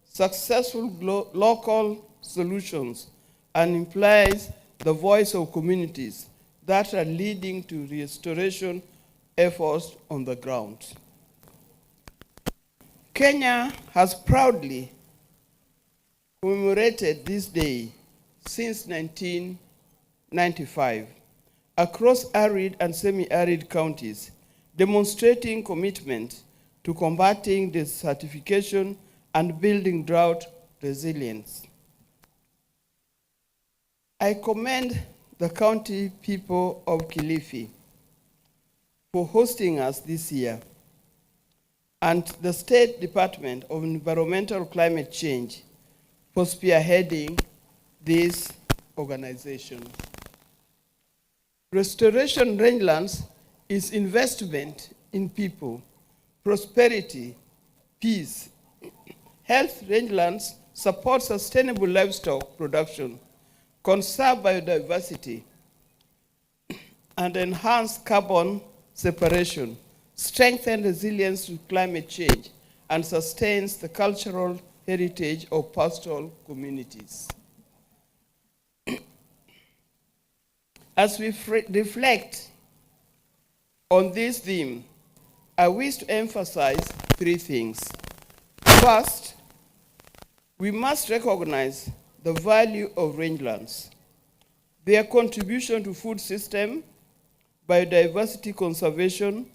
successful local solutions and implies the voice of communities that are leading to restoration efforts on the ground. Kenya has proudly commemorated this day since 1995 across arid and semi-arid counties, demonstrating commitment to combating desertification and building drought resilience. I commend the county people of Kilifi for hosting us this year, and the State Department of Environmental Climate Change for spearheading this organization. Restoration rangelands is investment in people, prosperity, peace. Health rangelands support sustainable livestock production, conserve biodiversity, and enhance carbon separation, strengthen resilience to climate change, and sustains the cultural heritage of pastoral communities. As we reflect on this theme, I wish to emphasize 3 things. First, we must recognize the value of rangelands, their contribution to food system, biodiversity conservation,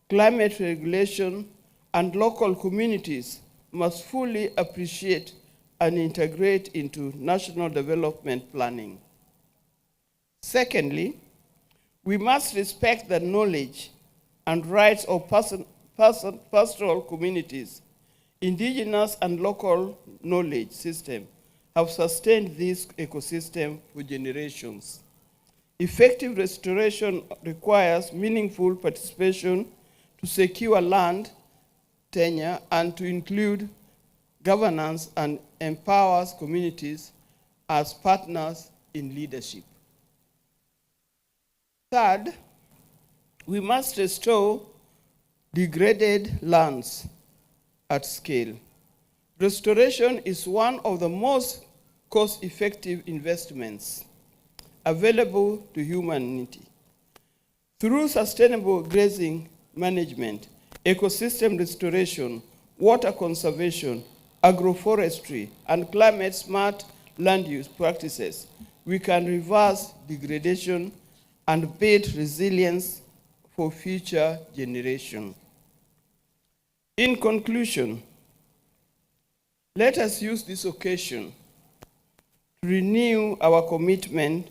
climate regulation, and local communities must fully appreciate and integrate into national development planning. Secondly, we must respect the knowledge and rights of pastoral communities. Indigenous and local knowledge system have sustained this ecosystem for generations. Effective restoration requires meaningful participation to secure land tenure and to include governance and empowers communities as partners in leadership. Third, we must restore degraded lands at scale. Restoration is one of the most cost-effective investments available to humanity. Through sustainable grazing management, ecosystem restoration, water conservation, agroforestry, and climate-smart land use practices, we can reverse degradation and build resilience for future generations. In conclusion, let us use this occasion to renew our commitment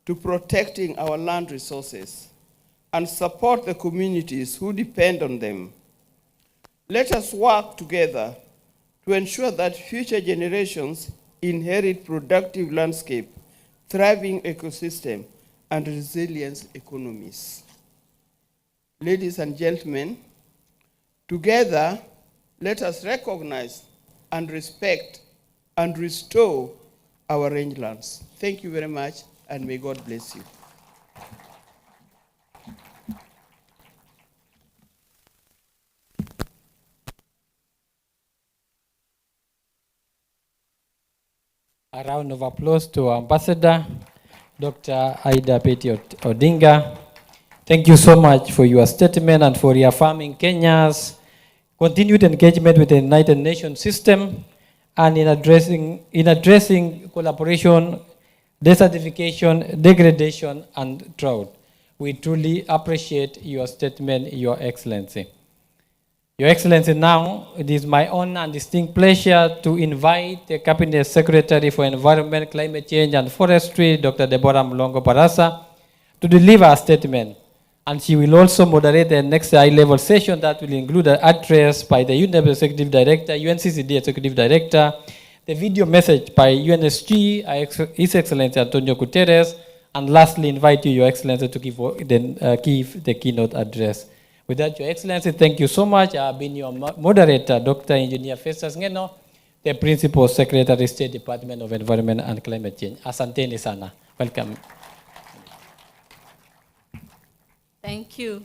to protecting our land resources and support the communities who depend on them. Let us work together to ensure that future generations inherit productive landscape, thriving ecosystem, and resilient economies. Ladies and gentlemen, together, let us recognize and respect and restore our rangelands. Thank you very much, and may God bless you. A round of applause to our Ambassador, Dr. Aida Betty Odinga. Thank you so much for your statement and for reaffirming Kenya's continued engagement with the United Nations system and in addressing collaboration, desertification, degradation, and drought. We truly appreciate your statement, Your Excellency. Your Excellency, now it is my honor and distinct pleasure to invite the Cabinet Secretary for Environment, Climate Change and Forestry, Dr. Deborah Mlongo Barasa, to deliver a statement. And she will also moderate the next high-level session that will include an address by the UNEP Executive Director, UNCCD Executive Director, the video message by UNSG, His Excellency Antonio Guterres, and lastly invite you, Your Excellency, to give the keynote address. With that, Your Excellency, thank you so much. I have been your moderator, Dr. Engineer Festus Ngeno, the Principal Secretary, State Department of Environment and Climate Change. Asanteni sana. Welcome. Thank you.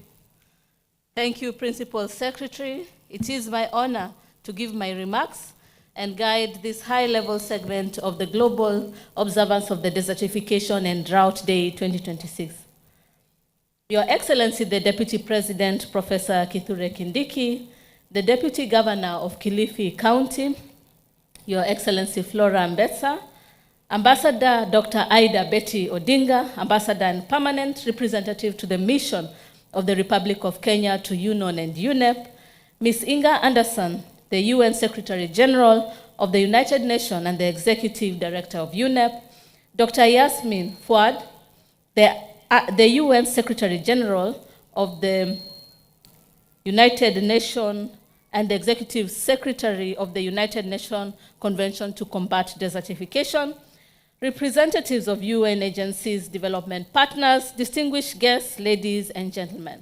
Thank you, Principal Secretary. It is my honor to give my remarks and guide this high-level segment of the Global Observance of the Desertification and Drought Day 2026. Your Excellency, the Deputy President, Professor Kithure Kindiki, the Deputy Governor of Kilifi County, Your Excellency Flora Mbetsa, Ambassador Dr. Aida Betty Odinga, Ambassador and Permanent Representative to the Mission of the Republic of Kenya to UNON and UNEP, Ms. Inga Anderson, the UN Secretary General of the United Nations and the Executive Director of UNEP, Dr. Yasmin Fuad, the UN Secretary General of the United Nations and the Executive Secretary of the United Nations Convention to Combat Desertification, representatives of UN agencies, development partners, distinguished guests, ladies and gentlemen.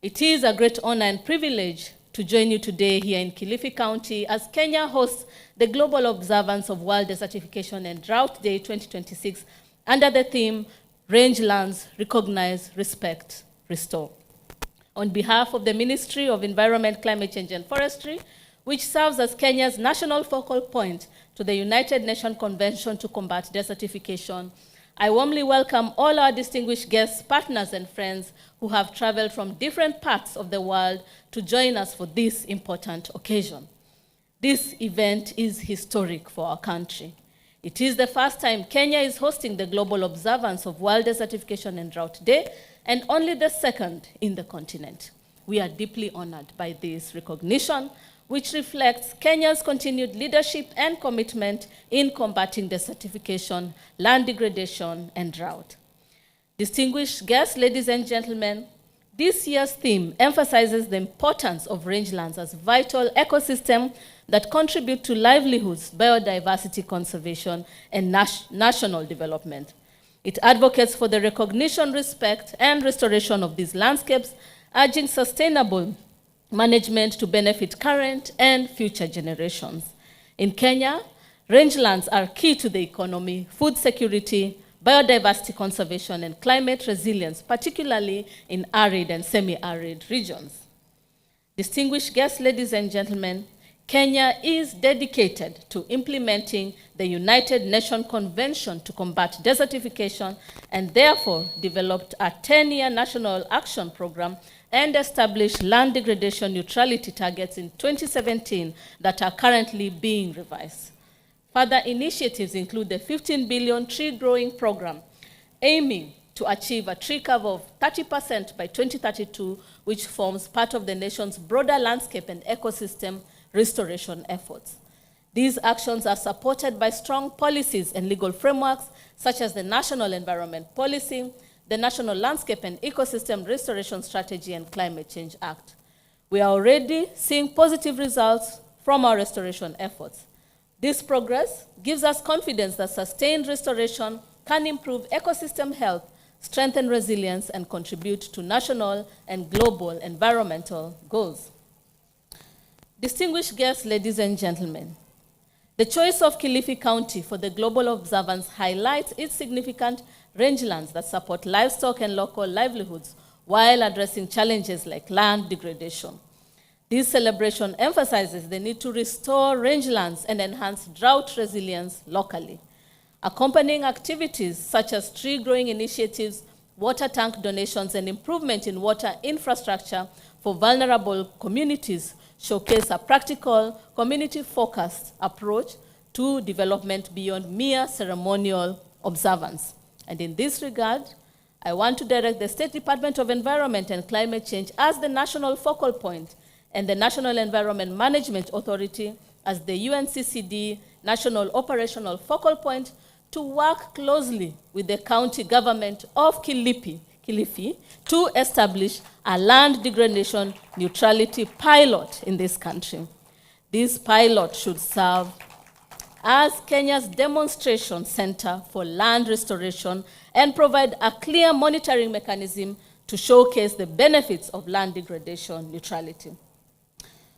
It is a great honor and privilege to join you today here in Kilifi County as Kenya hosts the Global Observance of World Desertification and Drought Day 2026 under the theme, Rangelands, Recognize, Respect, Restore. On behalf of the Ministry of Environment, Climate Change and Forestry, which serves as Kenya's national focal point to the United Nations Convention to Combat Desertification, I warmly welcome all our distinguished guests, partners, and friends who have traveled from different parts of the world to join us for this important occasion. This event is historic for our country. It is the first time Kenya is hosting the Global Observance of World Desertification and Drought Day, and only the second in the continent. We are deeply honored by this recognition, which reflects Kenya's continued leadership and commitment in combating desertification, land degradation, and drought. Distinguished guests, ladies and gentlemen, this year's theme emphasizes the importance of rangelands as vital ecosystems that contribute to livelihoods, biodiversity conservation, and national development. It advocates for the recognition, respect, and restoration of these landscapes, urging sustainable management to benefit current and future generations. In Kenya, rangelands are key to the economy, food security, biodiversity conservation, and climate resilience, particularly in arid and semi-arid regions. Distinguished guests, ladies and gentlemen, Kenya is dedicated to implementing the United Nations Convention to Combat Desertification and therefore developed a 10-year national action program and established land degradation neutrality targets in 2017 that are currently being revised. Further initiatives include the 15 billion tree growing program, aiming to achieve a tree cover of 30% by 2032, which forms part of the nation's broader landscape and ecosystem restoration efforts. These actions are supported by strong policies and legal frameworks, such as the National Environment Policy, the National Landscape and Ecosystem Restoration Strategy, and Climate Change Act. We are already seeing positive results from our restoration efforts. This progress gives us confidence that sustained restoration can improve ecosystem health, strengthen resilience, and contribute to national and global environmental goals. Distinguished guests, ladies and gentlemen, the choice of Kilifi County for the Global Observance highlights its significant rangelands that support livestock and local livelihoods while addressing challenges like land degradation. This celebration emphasizes the need to restore rangelands and enhance drought resilience locally. Accompanying activities such as tree growing initiatives, water tank donations, and improvement in water infrastructure for vulnerable communities showcase a practical, community-focused approach to development beyond mere ceremonial observance. And in this regard, I want to direct the State Department of Environment and Climate Change as the national focal point and the National Environment Management Authority as the UNCCD National Operational Focal Point to work closely with the county government of Kilifi to establish a land degradation neutrality pilot in this country. This pilot should serve as Kenya's demonstration center for land restoration and provide a clear monitoring mechanism to showcase the benefits of land degradation neutrality.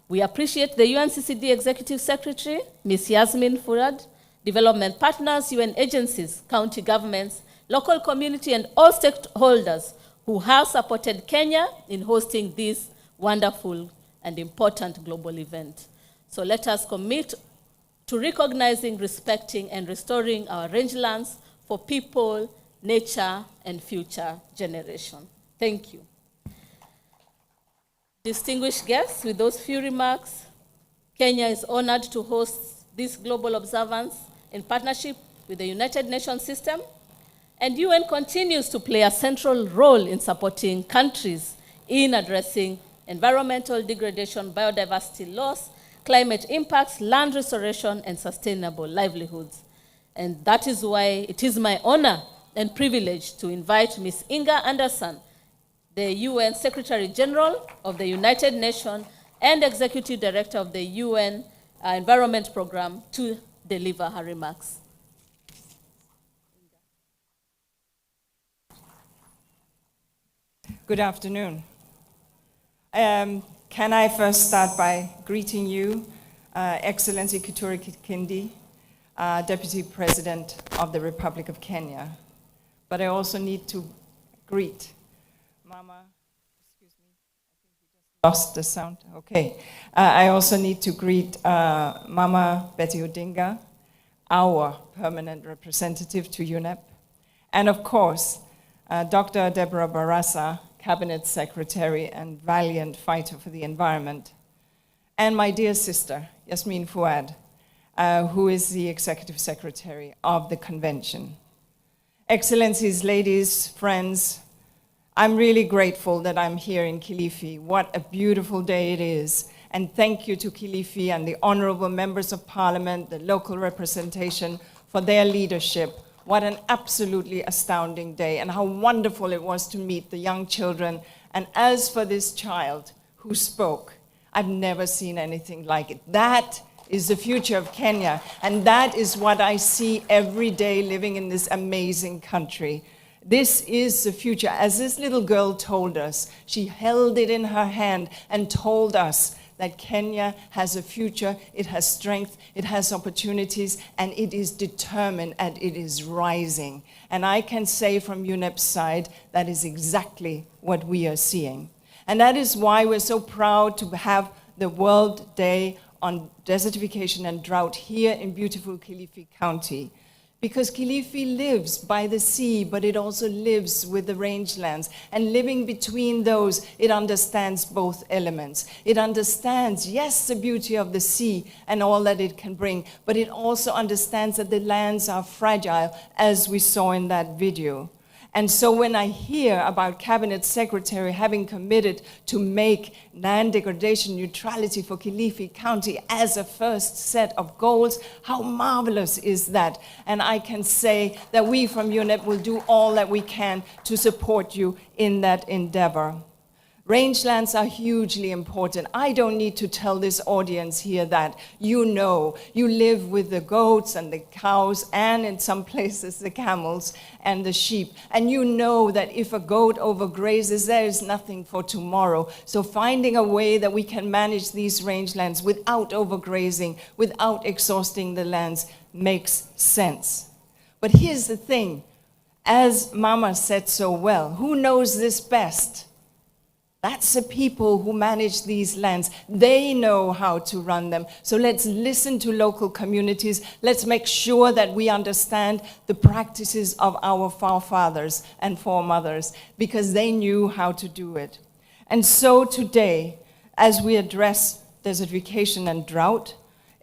We appreciate the UNCCD Executive Secretary, Ms. Yasmin Furad, development partners, UN agencies, county governments, local community, and all stakeholders who have supported Kenya in hosting this wonderful and important global event. So let us commit to recognizing, respecting, and restoring our rangelands for people, nature, and future generations. Thank you. Distinguished guests, with those few remarks, Kenya is honored to host this global observance in partnership with the United Nations system, and UN continues to play a central role in supporting countries in addressing environmental degradation, biodiversity loss, climate impacts, land restoration, and sustainable livelihoods. And that is why it is my honor and privilege to invite Ms. Inga Anderson, the UN Secretary General of the United Nations and Executive Director of the UN Environment Program, to deliver her remarks. Good afternoon. Can I first start by greeting you, Excellency Kithure Kindiki, Deputy President of the Republic of Kenya. But I also need to greet Mama, excuse me, I think we just lost the sound. Okay. I also need to greet Mama Betty Odinga, our permanent representative to UNEP. And of course, Dr. Deborah Barasa, Cabinet Secretary and valiant fighter for the environment. And my dear sister, Yasmin Fuad, who is the Executive Secretary of the Convention. Excellencies, ladies, friends, I'm really grateful that I'm here in Kilifi. What a beautiful day it is. And thank you to Kilifi and the honorable members of parliament, the local representation for their leadership. What an absolutely astounding day, and how wonderful it was to meet the young children. And as for this child who spoke, I've never seen anything like it. That is the future of Kenya, and that is what I see every day living in this amazing country. This is the future. As this little girl told us, she held it in her hand and told us that Kenya has a future, it has strength, it has opportunities, and it is determined and it is rising. And I can say from UNEP's side, that is exactly what we are seeing. And that is why we're so proud to have the World Day on Desertification and Drought here in beautiful Kilifi County. Because Kilifi lives by the sea, but it also lives with the rangelands. And living between those, it understands both elements. It understands, yes, the beauty of the sea and all that it can bring, but it also understands that the lands are fragile, as we saw in that video. And so when I hear about Cabinet Secretary having committed to make land degradation neutrality for Kilifi County as a first set of goals, how marvelous is that? And I can say that we from UNEP will do all that we can to support you in that endeavor. Rangelands are hugely important. I don't need to tell this audience here that you know. You live with the goats and the cows and in some places the camels and the sheep. And you know that if a goat overgrazes, there is nothing for tomorrow. So finding a way that we can manage these rangelands without overgrazing, without exhausting the lands, makes sense. But here's the thing. As Mama said so well, who knows this best? That's the people who manage these lands. They know how to run them. So let's listen to local communities. Let's make sure that we understand the practices of our forefathers and foremothers, because they knew how to do it. And so today, as we address desertification and drought,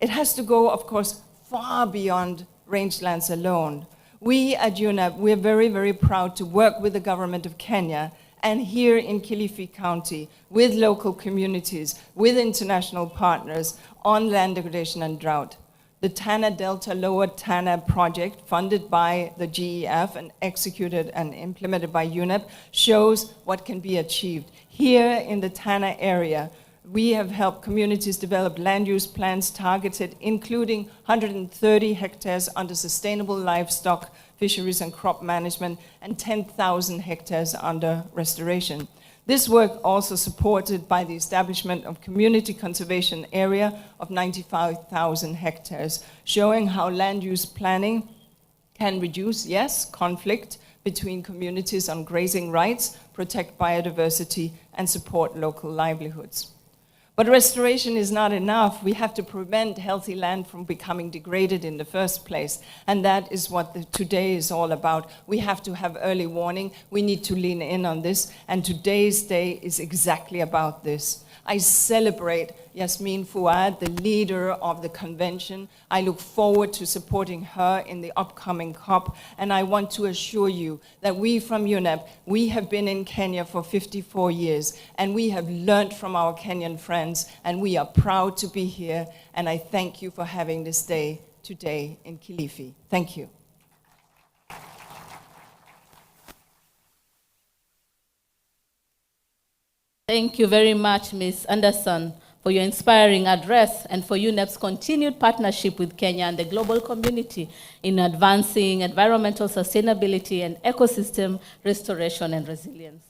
it has to go, of course, far beyond rangelands alone. We at UNEP, we're very, very proud to work with the government of Kenya and here in Kilifi County, with local communities, with international partners on land degradation and drought. The Tana Delta Lower Tana project, funded by the GEF and executed and implemented by UNEP, shows what can be achieved. Here in the Tana area, we have helped communities develop land use plans targeted, including 130 hectares under sustainable livestock, fisheries and crop management, and 10,000 hectares under restoration. This work also supported by the establishment of community conservation area of 95,000 hectares, showing how land use planning can reduce, yes, conflict between communities on grazing rights, protect biodiversity, and support local livelihoods. But restoration is not enough. We have to prevent healthy land from becoming degraded in the first place. And that is what today is all about. We have to have early warning. We need to lean in on this. And today's day is exactly about this. I celebrate Yasmin Fuad, the leader of the convention. I look forward to supporting her in the upcoming COP. And I want to assure you that we from UNEP, we have been in Kenya for 54 years, and we have learned from our Kenyan friends, and we are proud to be here. And I thank you for having this day today in Kilifi. Thank you. Thank you very much, Ms. Anderson, for your inspiring address and for UNEP's continued partnership with Kenya and the global community in advancing environmental sustainability and ecosystem restoration and resilience.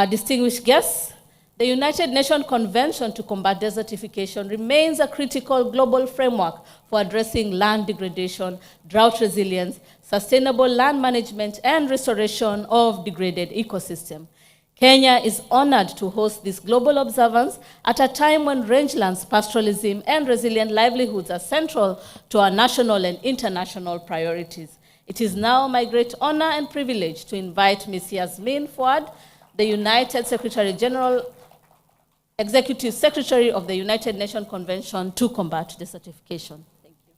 Distinguished guests, The United Nations Convention to Combat Desertification remains a critical global framework for addressing land degradation, drought resilience, sustainable land management, and restoration of degraded ecosystems. Kenya is honored to host this global observance at a time when rangelands, pastoralism, and resilient livelihoods are central to our national and international priorities. It is now my great honor and privilege to invite Ms. Yasmin Fuad, the United Secretary General, Executive Secretary of the United Nations Convention to Combat Desertification. Thank you.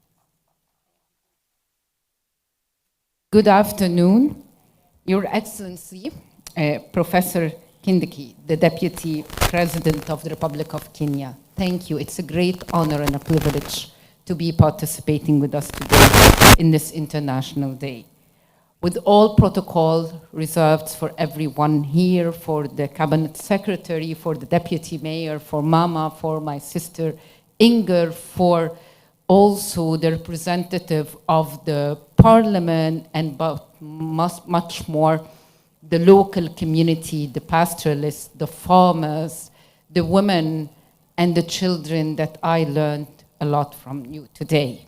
Good afternoon, Your Excellency, Professor Kindiki, the Deputy President of the Republic of Kenya. Thank you. It's a great honor and a privilege to be participating with us today in this International Day. With all protocol reserved for everyone here, for the Cabinet Secretary, for the Deputy Mayor, for Mama, for my sister Inger, for also the representative of the Parliament, and much more, the local community, the pastoralists, the farmers, the women, and the children that I learned a lot from you today.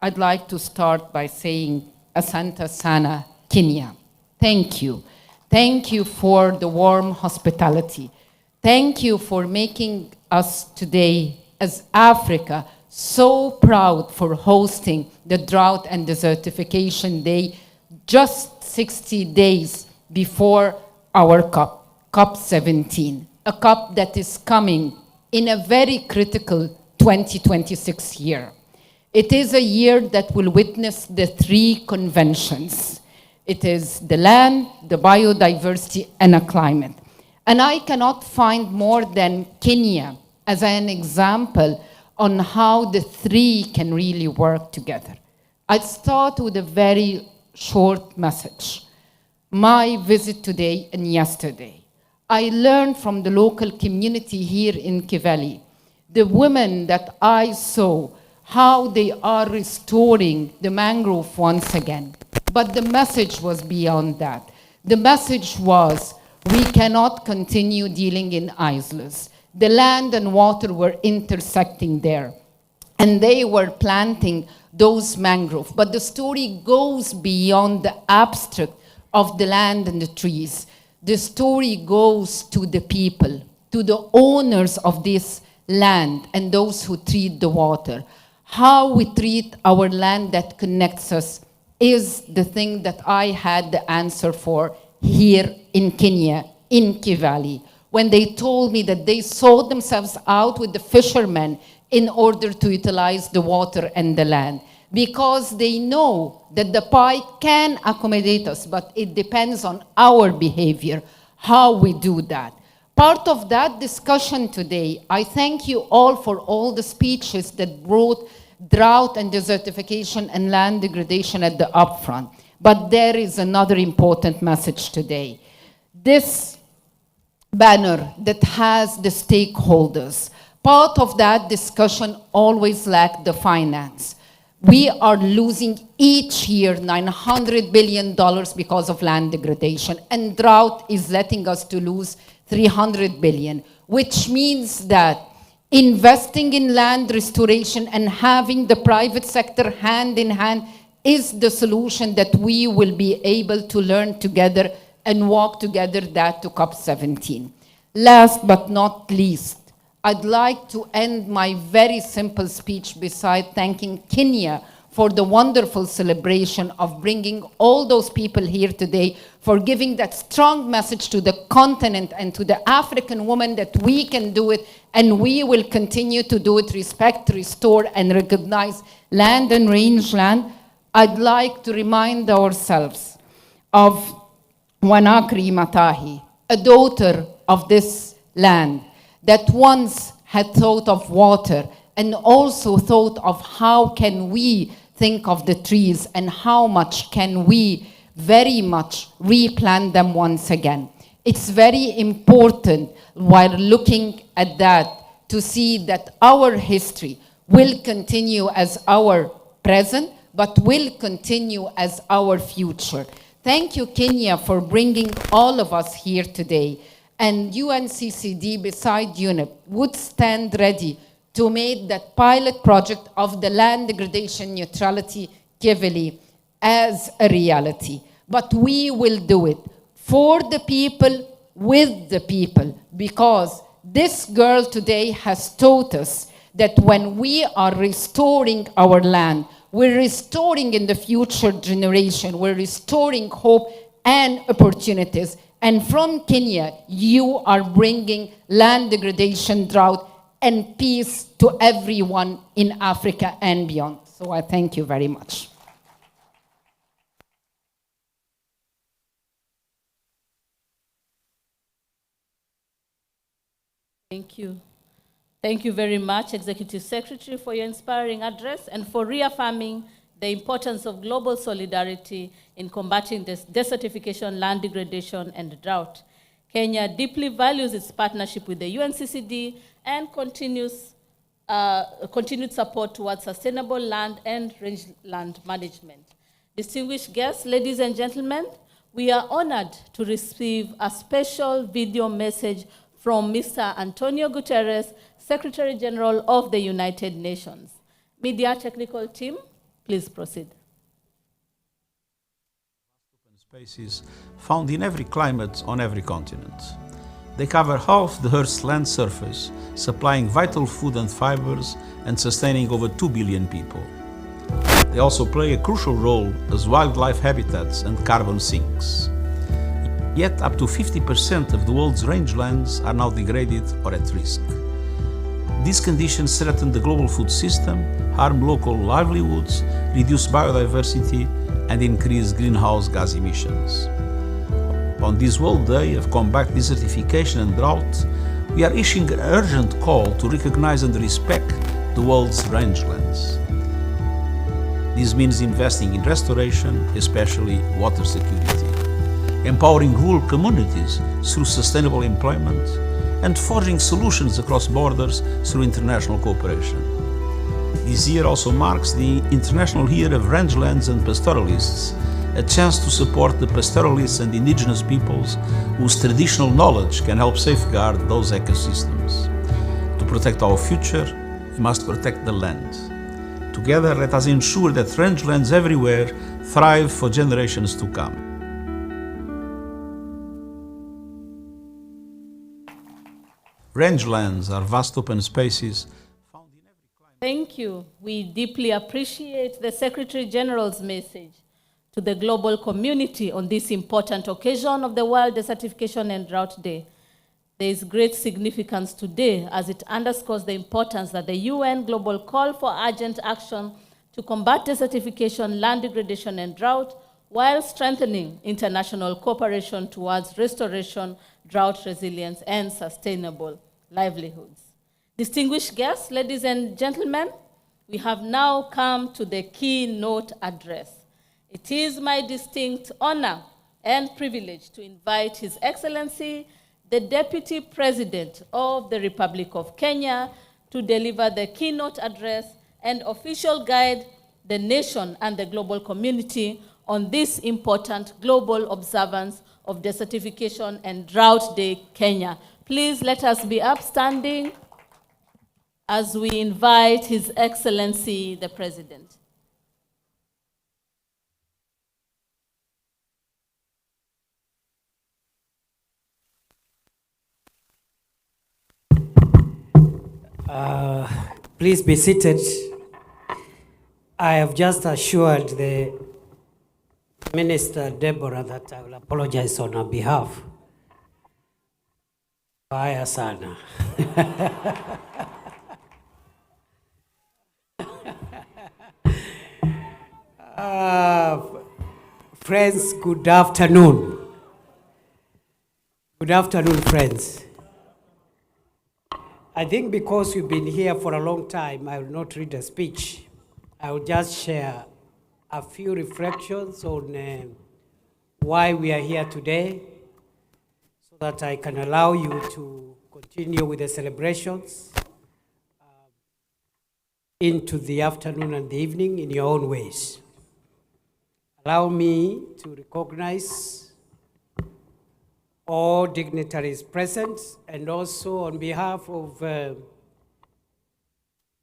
I'd like to start by saying Asante Sana, Kenya. Thank you. Thank you for the warm hospitality. Thank you for making us today, as Africa, so proud for hosting the Drought and Desertification Day just 60 days before our COP, COP17, a COP that is coming in a very critical 2026 year. It is a year that will witness the 3 conventions. It is the land, the biodiversity, and a climate. And I cannot find more than Kenya as an example on how the 3 can really work together. I'd start with a very short message. My visit today and yesterday, I learned from the local community here in Kilifi, the women that I saw, how they are restoring the mangrove once again. But the message was beyond that. The message was, we cannot continue dealing in islands. The land and water were intersecting there, and they were planting those mangrove. But the story goes beyond the abstract of the land and the trees. The story goes to the people, to the owners of this land and those who treat the water. How we treat our land that connects us is the thing that I had the answer for here in Kenya, in Kilifi, when they told me that they sold themselves out with the fishermen in order to utilize the water and the land. Because they know that the pie can accommodate us, but it depends on our behavior, how we do that. Part of that discussion today, I thank you all for all the speeches that brought drought and desertification and land degradation at the upfront. But there is another important message today. This banner that has the stakeholders, part of that discussion always lacked the finance. We are losing each year $900 billion because of land degradation, and drought is letting us to lose $300 billion, which means that investing in land restoration and having the private sector hand in hand is the solution that we will be able to learn together and walk together that to COP17. Last but not least, I'd like to end my very simple speech beside thanking Kenya for the wonderful celebration of bringing all those people here today, for giving that strong message to the continent and to the African woman that we can do it, and we will continue to do it, respect, restore, and recognize land and rangeland. I'd like to remind ourselves of Wanakri Matahi, a daughter of this land, that once had thought of water and also thought of how can we think of the trees and how much can we very much replant them once again. It's very important while looking at that to see that our history will continue as our present, but will continue as our future. Thank you, Kenya, for bringing all of us here today. and UNCCD beside UNEP would stand ready to make that pilot project of the land degradation neutrality Kilifi as a reality. But we will do it for the people, with the people, because this girl today has taught us that when we are restoring our land, we're restoring in the future generation, we're restoring hope and opportunities. And from Kenya, you are bringing land degradation, drought, and peace to everyone in Africa and beyond. So I thank you very much. Thank you. Thank you very much, Executive Secretary, for your inspiring address and for reaffirming the importance of global solidarity in combating desertification, land degradation, and drought. Kenya deeply values its partnership with the UNCCD and continued support towards sustainable land and rangeland management. Distinguished guests, ladies and gentlemen, we are honored to receive a special video message from Mr. Antonio Guterres, Secretary General of the United Nations. Media technical team, please proceed. Spaces found in every climate on every continent. They cover half the Earth's land surface, supplying vital food and fibers and sustaining over 2 billion people. They also play a crucial role as wildlife habitats and carbon sinks. Yet up to 50% of the world's rangelands are now degraded or at risk. These conditions threaten the global food system, harm local livelihoods, reduce biodiversity, and increase greenhouse gas emissions. On this World Day of Combat Desertification and Drought, we are issuing an urgent call to recognize and respect the world's rangelands. This means investing in restoration, especially water security, empowering rural communities through sustainable employment, and forging solutions across borders through international cooperation. This year also marks the International Year of Rangelands and Pastoralists, a chance to support the pastoralists and indigenous peoples whose traditional knowledge can help safeguard those ecosystems. To protect our future, we must protect the land. Together, let us ensure that rangelands everywhere thrive for generations to come. Rangelands are vast open spaces. Thank you. We deeply appreciate the Secretary General's message to the global community on this important occasion of the World Desertification and Drought Day. There is great significance today as it underscores the importance that the UN Global Call for Urgent Action to combat desertification, land degradation, and drought, while strengthening international cooperation towards restoration, drought resilience, and sustainable livelihoods. Distinguished guests, ladies and gentlemen, we have now come to the keynote address. It is my distinct honor and privilege to invite His Excellency, the Deputy President of the Republic of Kenya, to deliver the keynote address and official guide the nation and the global community on this important global observance of Desertification and Drought Day, Kenya. Please let us be upstanding as we invite His Excellency, the President. Please be seated. I have just assured the Minister Deborah that I will apologize on her behalf. Baya sana. Friends, good afternoon. Good afternoon, friends. I think because we've been here for a long time, I will not read a speech. I will just share a few reflections on why we are here today, so that I can allow you to continue with the celebrations into the afternoon and the evening in your own ways. Allow me to recognize all dignitaries present, and also on behalf of the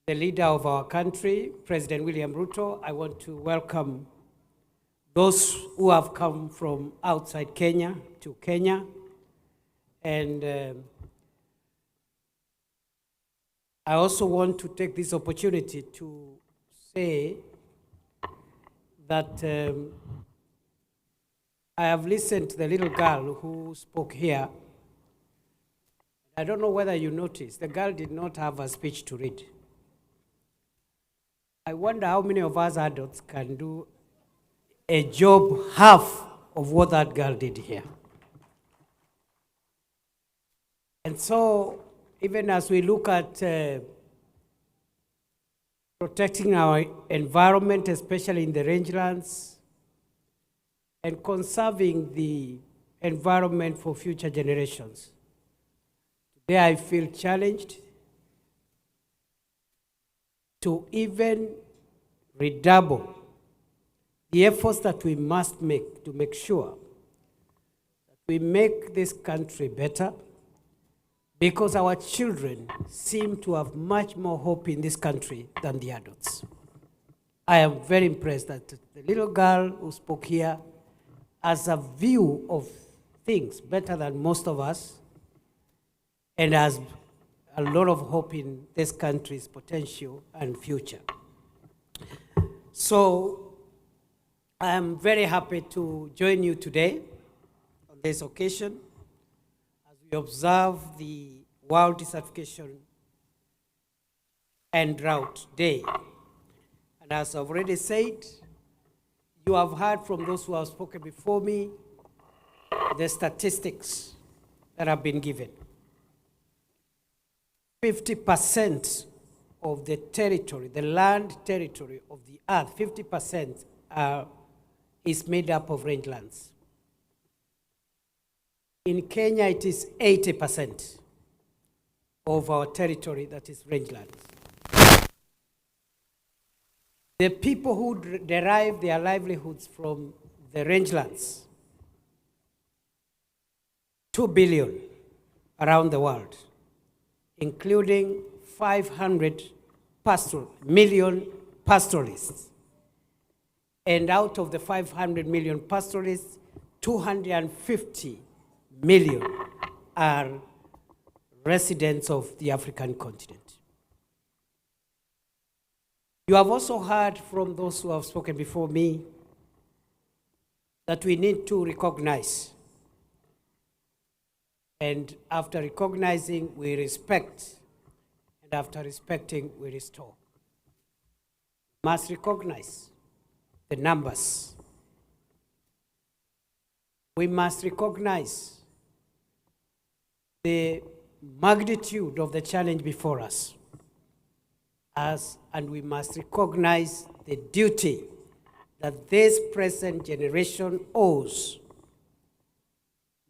leader of our country, President William Ruto, I want to welcome those who have come from outside Kenya to Kenya. And I also want to take this opportunity to say that I have listened to the little girl who spoke here. I don't know whether you noticed, the girl did not have a speech to read. I wonder how many of us adults can do a job half of what that girl did here. And so, even as we look at protecting our environment, especially in the rangelands, and conserving the environment for future generations, today I feel challenged to even redouble the efforts that we must make to make sure that we make this country better, because our children seem to have much more hope in this country than the adults. I am very impressed that the little girl who spoke here has a view of things better than most of us and has a lot of hope in this country's potential and future. So I am very happy to join you today on this occasion as we observe the World Desertification and Drought Day. And as I've already said, you have heard from those who have spoken before me the statistics that have been given. 50% of the territory, the land territory of the earth, 50% is made up of rangelands. In Kenya, it is 80% of our territory that is rangelands. The people who derive their livelihoods from the rangelands, 2 billion around the world, including 500 million pastoralists. And out of the 500 million pastoralists, 250 million are residents of the African continent. You have also heard from those who have spoken before me that we need to recognize. And after recognizing, we respect. And after respecting, we restore. We must recognize the numbers. We must recognize the magnitude of the challenge before us. And we must recognize the duty that this present generation owes,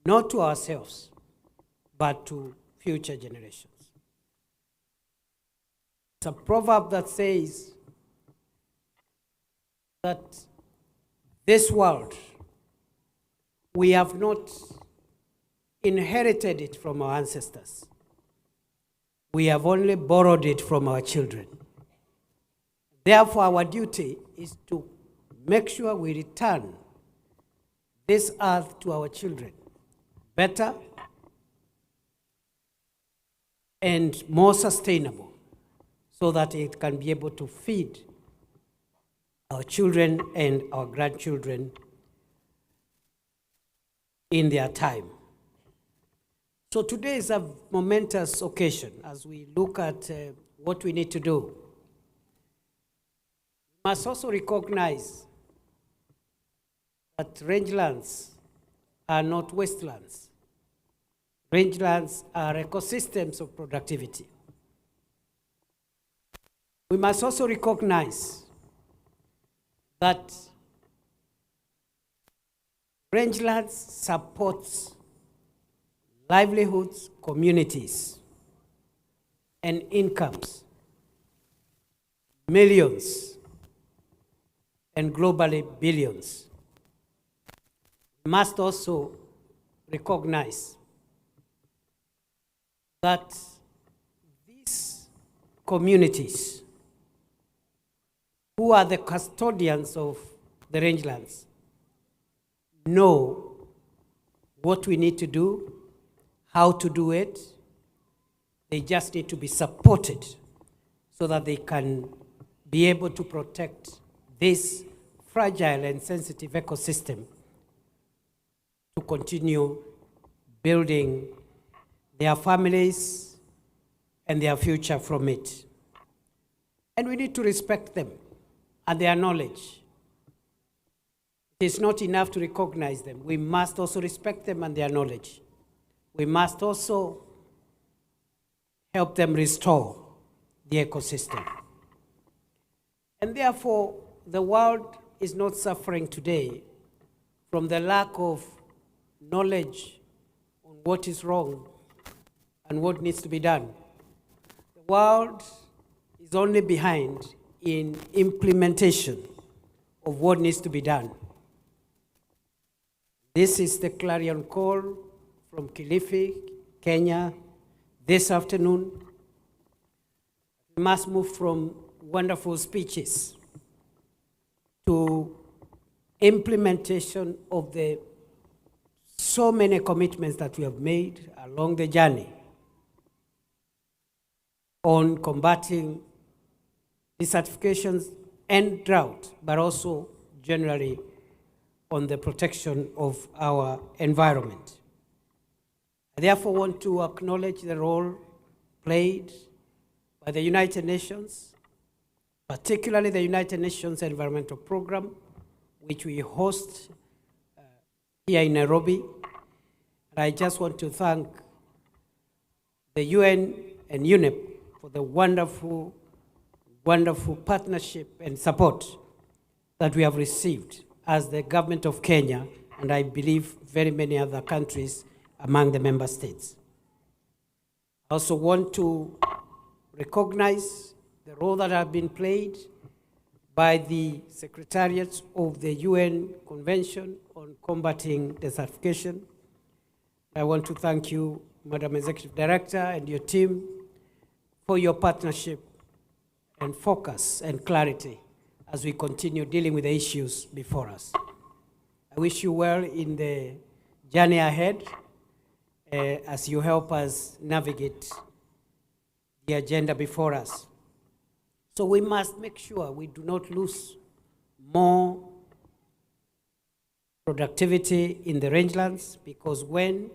not to ourselves, but to future generations. It's a proverb that says that this world, we have not inherited it from our ancestors. We have only borrowed it from our children. Therefore, our duty is to make sure we return this earth to our children better and more sustainable, so that it can be able to feed our children and our grandchildren in their time. So today is a momentous occasion as we look at what we need to do. We must also recognize that rangelands are not wastelands. Rangelands are ecosystems of productivity. We must also recognize that rangelands supports livelihoods, communities, and incomes, millions, and globally billions. We must also recognize that these communities who are the custodians of the rangelands know what we need to do, how to do it. They just need to be supported so that they can be able to protect this fragile and sensitive ecosystem to continue building their families and their future from it. And we need to respect them and their knowledge. It is not enough to recognize them. We must also respect them and their knowledge. We must also help them restore the ecosystem. And therefore, the world is not suffering today from the lack of knowledge on what is wrong and what needs to be done. The world is only behind in implementation of what needs to be done. This is the clarion call from Kilifi, Kenya, this afternoon. We must move from wonderful speeches to implementation of the so many commitments that we have made along the journey on combating desertification and drought, but also generally on the protection of our environment. I therefore want to acknowledge the role played by the United Nations, particularly the United Nations Environmental Program, which we host here in Nairobi. And I just want to thank the UN and UNEP for the wonderful, wonderful partnership and support that we have received as the government of Kenya, and I believe very many other countries among the member states. I also want to recognize the role that has been played by the secretariats of the UN Convention on Combating Desertification. I want to thank you, Madam Executive Director, and your team for your partnership and focus and clarity as we continue dealing with the issues before us. I wish you well in the journey ahead as you help us navigate the agenda before us. So we must make sure we do not lose more productivity in the rangelands, because when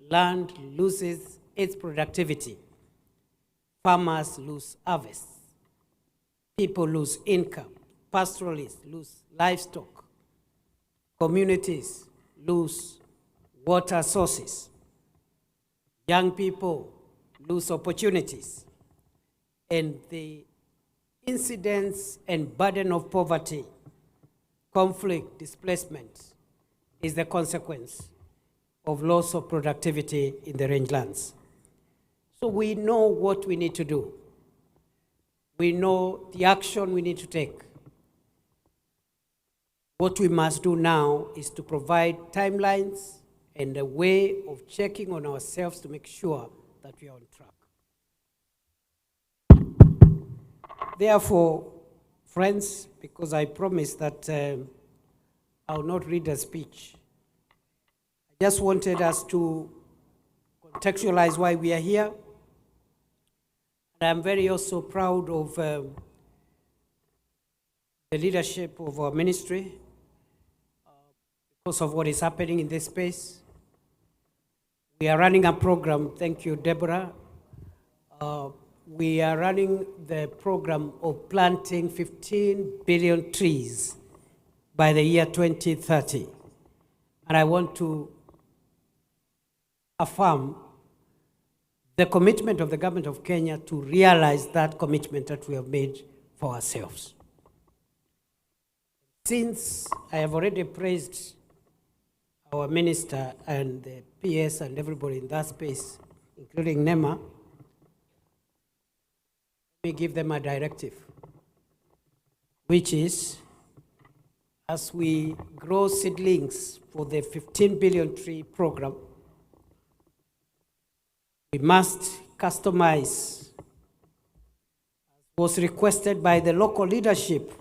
land loses its productivity, farmers lose harvest, people lose income, pastoralists lose livestock, communities lose water sources, young people lose opportunities, and the incidence and burden of poverty, conflict, displacement is the consequence of loss of productivity in the rangelands. So we know what we need to do. We know the action we need to take. What we must do now is to provide timelines and a way of checking on ourselves to make sure that we are on track. Therefore, friends, because I promised that I will not read a speech, I just wanted us to contextualize why we are here. And I'm very also proud of the leadership of our ministry because of what is happening in this space. We are running a program, thank you, Deborah. We are running the program of planting 15 billion trees by the year 2030. And I want to affirm the commitment of the government of Kenya to realize that commitment that we have made for ourselves. Since I have already praised our minister and the PS and everybody in that space, including NEMA, let me give them a directive, which is as we grow seedlings for the 15 billion tree program, we must customize, was requested by the local leadership.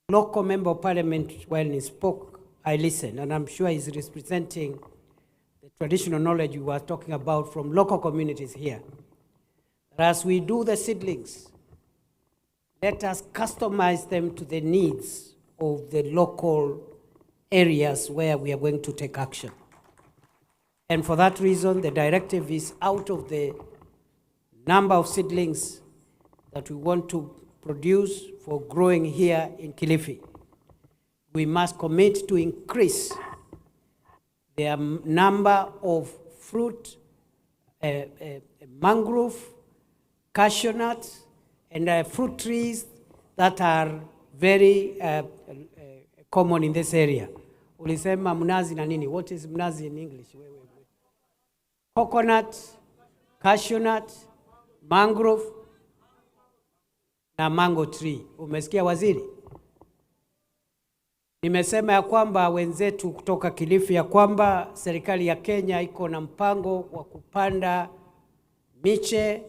Local member of parliament, when he spoke, I listened, and I'm sure he's representing the traditional knowledge we were talking about from local communities here. As we do the seedlings, let us customize them to the needs of the local areas where we are going to take action. And for that reason, the directive is out of the number of seedlings that we want to produce for growing here in Kilifi. We must commit to increase the number of fruit, mangrove, cashew nuts, and fruit trees that are very common in this area. Ulisema mnazi na nini? What is mnazi in English? Coconut, cashew nut, mangrove, na mango tree. Umesikia waziri? Nimesema ya kwamba wenzetu kutoka Kilifi ya kwamba serikali ya Kenya iko na mpango wa kupanda miche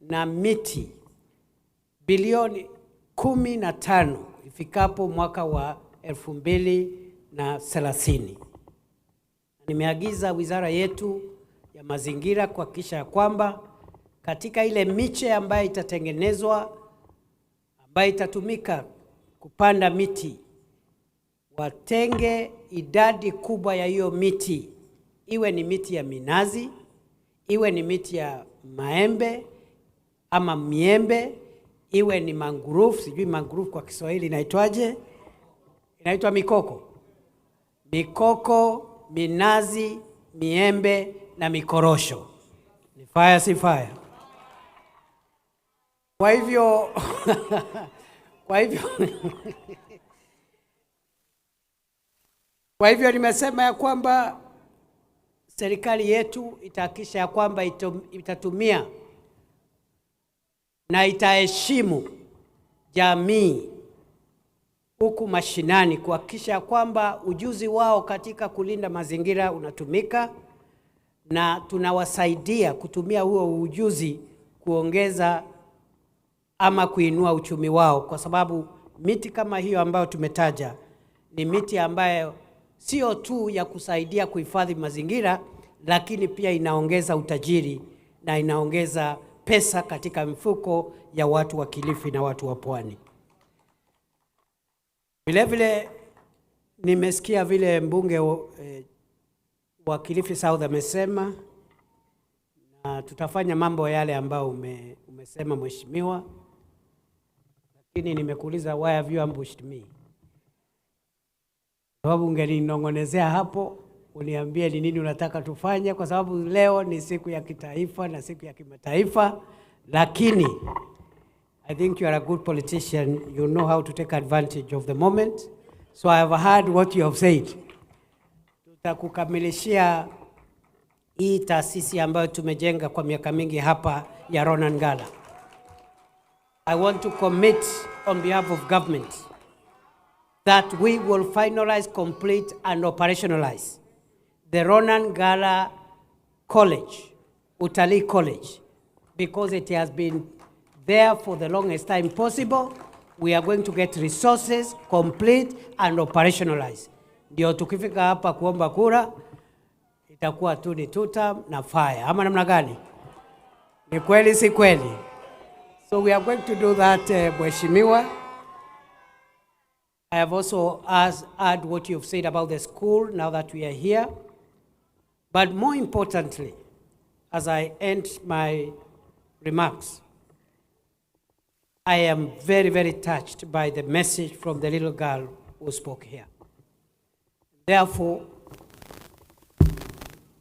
na miti bilioni 15 ifikapo mwaka wa 2030. Nimeagiza wizara yetu ya mazingira kuhakikisha ya kwamba katika ile miche ambayo itatengenezwa, ambayo itatumika kupanda miti, watenge idadi kubwa ya hiyo miti, iwe ni miti ya minazi, iwe ni miti ya maembe ama miembe, iwe ni mangrove, sijui mangrove kwa Kiswahili inaitwaje? Inaitwa mikoko. Mikoko, minazi, miembe na mikorosho. Ni fire si fire? Kwa hivyo kwa hivyo nimesema ya kwamba serikali yetu itahakikisha ya kwamba itatumia na itaheshimu jamii huku mashinani kuhakikisha ya kwamba ujuzi wao katika kulinda mazingira unatumika, na tunawasaidia kutumia huo ujuzi kuongeza ama kuinua uchumi wao, kwa sababu miti kama hiyo ambayo tumetaja ni miti ambayo sio tu ya kusaidia kuhifadhi mazingira, lakini pia inaongeza utajiri na inaongeza pesa katika mifuko ya watu wa Kilifi na watu wa Pwani. Vile vile nimesikia vile mbunge wa Kilifi South amesema, na tutafanya mambo yale ambayo umesema mheshimiwa, lakini nimekuuliza why have you ambushed me? Sababu ungeninong'onezea hapo, uniambie ni nini unataka tufanye, kwa sababu leo ni siku ya kitaifa na siku ya kimataifa. Lakini I think you are a good politician, you know how to take advantage of the moment. So I have heard what you have said. Tutakukamilishia hii taasisi ambayo tumejenga kwa miaka mingi hapa ya Ronan Ngala. I want to commit on behalf of government that we will finalize, complete and operationalize the Ronan Ngala College, Utalii College, because it has been there for the longest time possible. We are going to get resources, complete and operationalize. Ndio tukifika hapa kuomba kura, itakuwa tu ni tuta na fire. Ama namna gani? Ni kweli si kweli? So we are going to do that, Mheshimiwa. I have also add what you've said about the school now that we are here. But more importantly, as I end my remarks, I am very, very touched by the message from the little girl who spoke here. Therefore,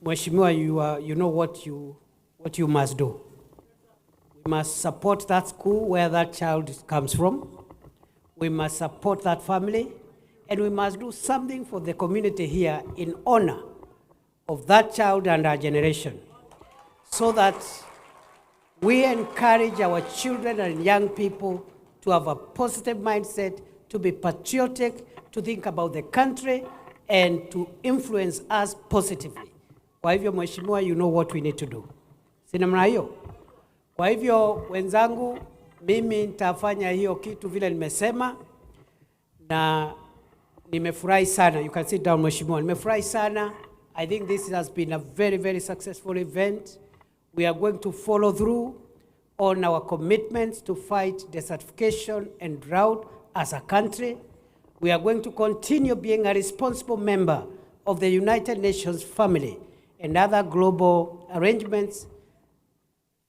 Mheshimiwa, you know what you must do. We must support that school where that child comes from. We must support that family, and we must do something for the community here in honor of that child and our generation, so that we encourage our children and young people to have a positive mindset, to be patriotic, to think about the country, and to influence us positively. Kwa hivyo mheshimiwa, you know what we need to do. Si namna hiyo? Kwa hivyo wenzangu, mimi nitafanya hiyo kitu vile nimesema, na nimefurahi sana. You can sit down mheshimiwa. Nimefurahi sana. I think this has been a very, very successful event. We are going to follow through on our commitments to fight desertification and drought as a country. We are going to continue being a responsible member of the United Nations family and other global arrangements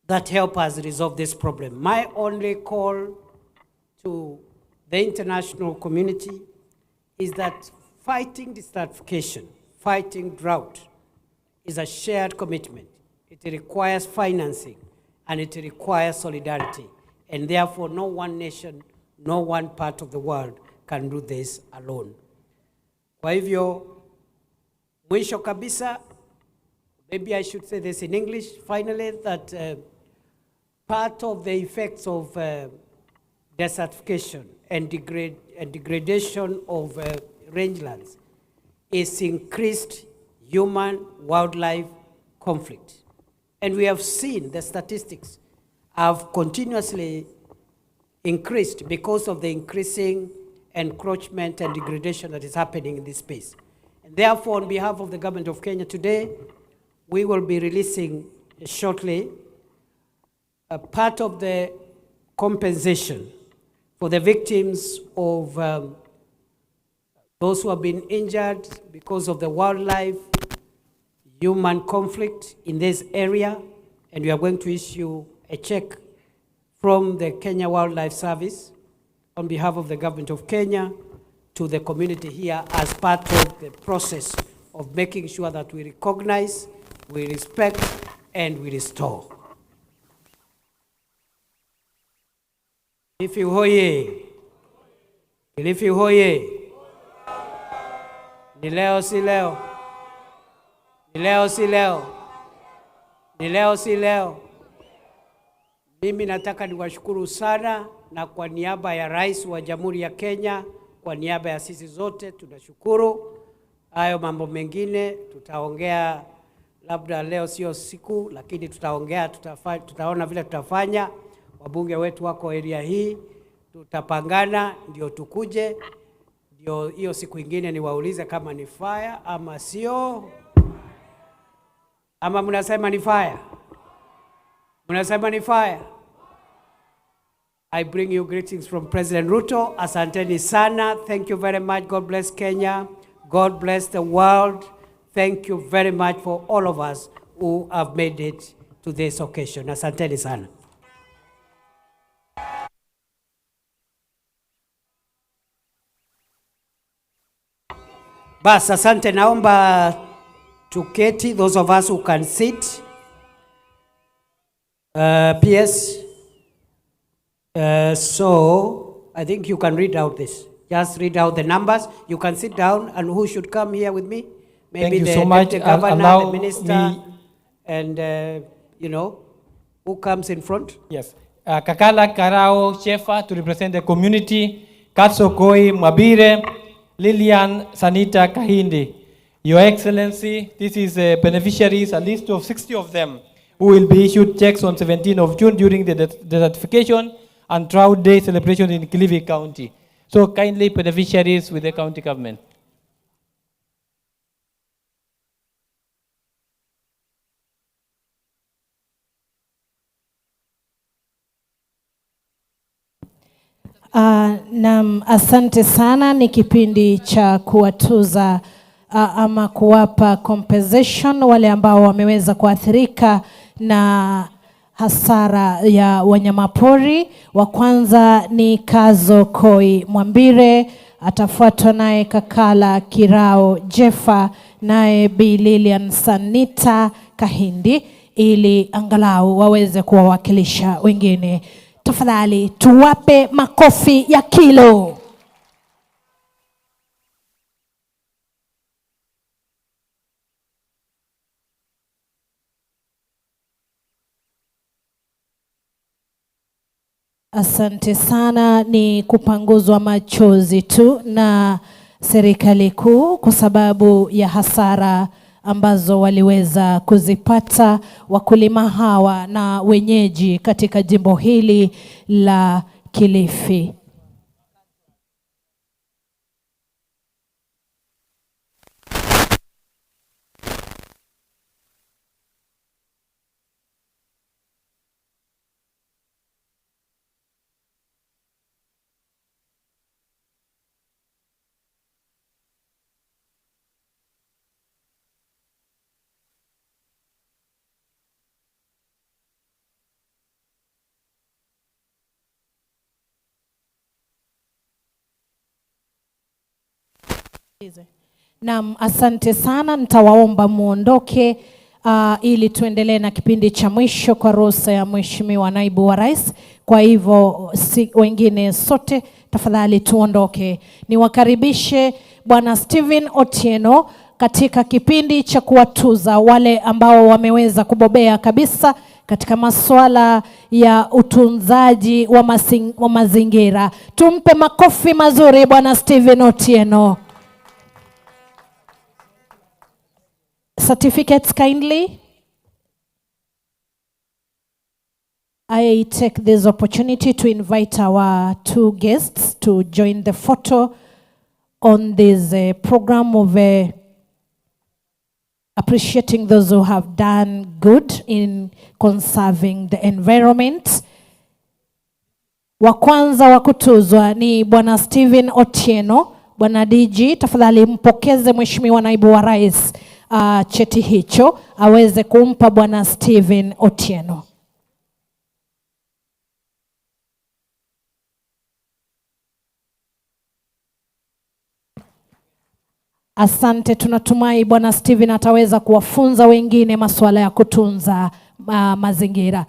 that help us resolve this problem. My only call to the international community is that fighting desertification, fighting drought, is a shared commitment. It requires financing and it requires solidarity. And therefore, no one nation, no one part of the world can do this alone. Kwa hivyo, mwisho kabisa, maybe I should say this in English, finally, that part of the effects of desertification and degradation of rangelands is increased human-wildlife conflict. And we have seen the statistics have continuously increased because of the increasing encroachment and degradation that is happening in this space. And therefore, on behalf of the government of Kenya today, we will be releasing shortly a part of the compensation for the victims of those who have been injured because of the wildlife, human conflict in this area, and we are going to issue a check from the Kenya Wildlife Service on behalf of the government of Kenya to the community here as part of the process of making sure that we recognize, we respect, and we restore. Kilifi hoye! Kilifi hoye! Ni leo si leo. Ni leo si leo. Ni leo si leo. Mimi nataka niwashukuru sana, na kwa niaba ya Rais wa Jamhuri ya Kenya, kwa niaba ya sisi zote tunashukuru. Hayo mambo mengine tutaongea, labda leo sio siku, lakini tutaongea, tutaona vile tutafanya. Wabunge wetu wako area hii, tutapangana ndio tukuje, ndio hiyo siku ingine niwaulize kama ni fire ama sio. Ama mnasema ni fire? Mnasema ni fire? I bring you greetings from President Ruto. Asanteni sana. Thank you very much. God bless Kenya. God bless the world. Thank you very much for all of us who have made it to this occasion. Asanteni sana. Bas, asante, naomba tuketi, those of us who can sit. PS, so I think you can read out this. Just read out the numbers. You can sit down, and who should come here with me? Maybe Thank you the so much. deputy governor, Allow the minister, me- and you know, who comes in front? Yes. Kakala Karao Shefa to represent the community, Katsokoi Mwabire, Lilian Sanita Kahindi. Your Excellency, this is beneficiaries, a list of 60 of them, who will be issued checks on 17th of June during the desertification and Drought Day celebration in Kilifi County. So kindly beneficiaries with the county government. Naam, asante sana. Ni kipindi cha kuwatuza ama kuwapa compensation wale ambao wameweza kuathirika na hasara ya wanyamapori. Wa kwanza ni Kazo Koi Mwambire, atafuatwa naye Kakala Kirao Jefa, naye Bi Lilian Sanita Kahindi, ili angalau waweze kuwawakilisha wengine. Tafadhali tuwape makofi ya kilo. Asante sana, ni kupanguzwa machozi tu na serikali kuu kwa sababu ya hasara ambazo waliweza kuzipata wakulima hawa na wenyeji katika jimbo hili la Kilifi. Naam, asante sana, nitawaomba muondoke ili tuendelee na kipindi cha mwisho kwa ruhusa ya Mheshimiwa Naibu wa Rais. Kwa hivyo wengine sote tafadhali tuondoke. Niwakaribishe Bwana Stephen Otieno katika kipindi cha kuwatuza wale ambao wameweza kubobea kabisa katika masuala ya utunzaji wa mazingira. Tumpe makofi mazuri Bwana Stephen Otieno. Certificates kindly. I take this opportunity to invite our two guests to join the photo on this program of appreciating those who have done good in conserving the environment. Wa kwanza wa kutuzwa ni Bwana Stephen Otieno. Bwana DG, tafadhali mpokeze Mheshimiwa Naibu wa Rais cheti hicho aweze kumpa Bwana Stephen Otieno. Asante, tunatumai Bwana Stephen ataweza kuwafunza wengine masuala ya kutunza mazingira.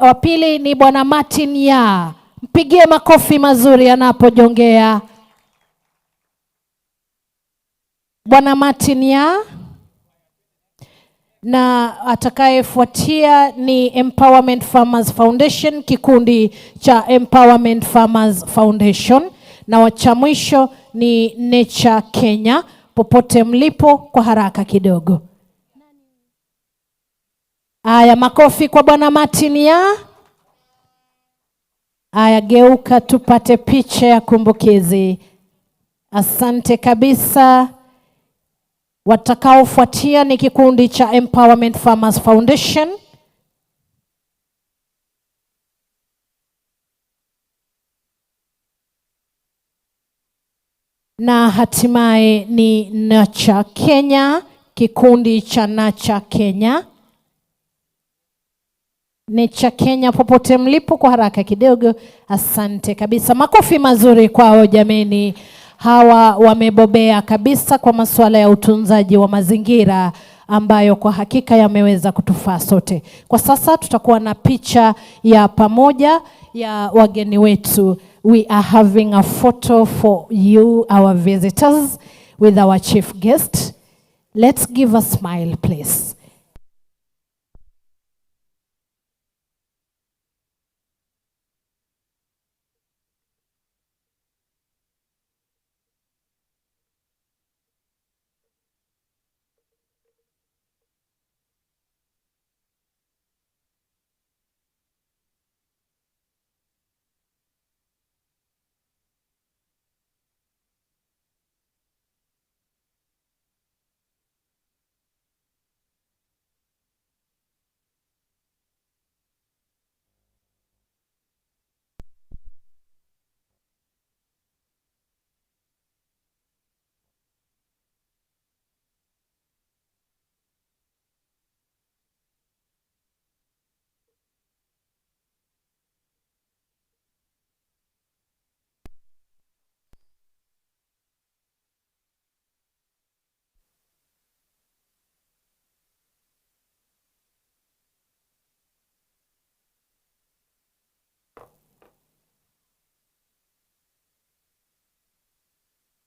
Wa pili ni Bwana Martin Ya. Mpigie makofi mazuri anapojongea. Bwana Martin Ya. Na atakayefuatia ni Empowerment Farmers Foundation, kikundi cha Empowerment Farmers Foundation. Na wacha mwisho ni Nature Kenya. Popote mlipo kwa haraka kidogo. Aya, makofi kwa Bwana Martin Ya. Aya, geuka tupate picha ya kumbukizi. Asante kabisa. Watakaofuatia ni kikundi cha Empowerment Farmers Foundation. Na hatimaye ni Nature Kenya, kikundi cha Nature Kenya. Nature Kenya, popote mlipo kwa haraka kidogo. Asante kabisa. Makofi mazuri kwao jameni. Hawa wamebobea kabisa kwa masuala ya utunzaji wa mazingira ambayo kwa hakika yameweza kutufaa sote. Kwa sasa tutakuwa na picha ya pamoja ya wageni wetu. We are having a photo for you, our visitors, with our chief guest. Let's give a smile, please.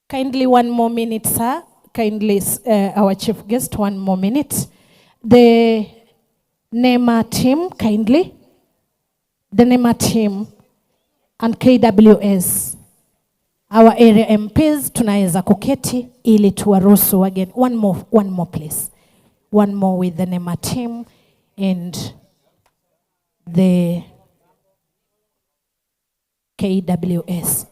Kindly one more minute, sir. Kindly, our chief guest, one more minute. The NEMA team, kindly. The NEMA team, and KWS. Our area MPs tunaweza kuketi ili tuwaruhusu wageni. One more please. One more with the NEMA team and the KWS.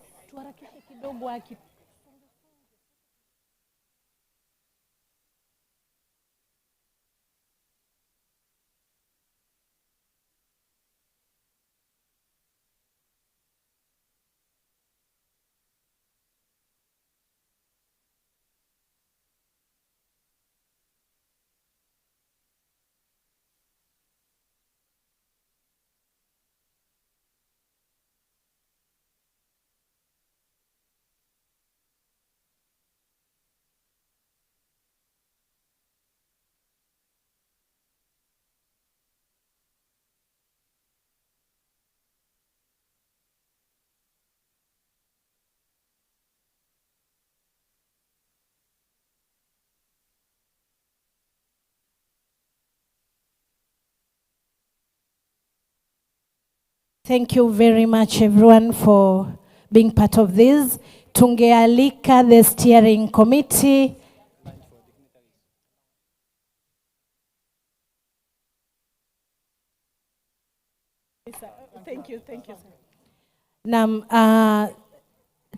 Thank you very much everyone for being part of this. Tungealika the steering committee. Thank you.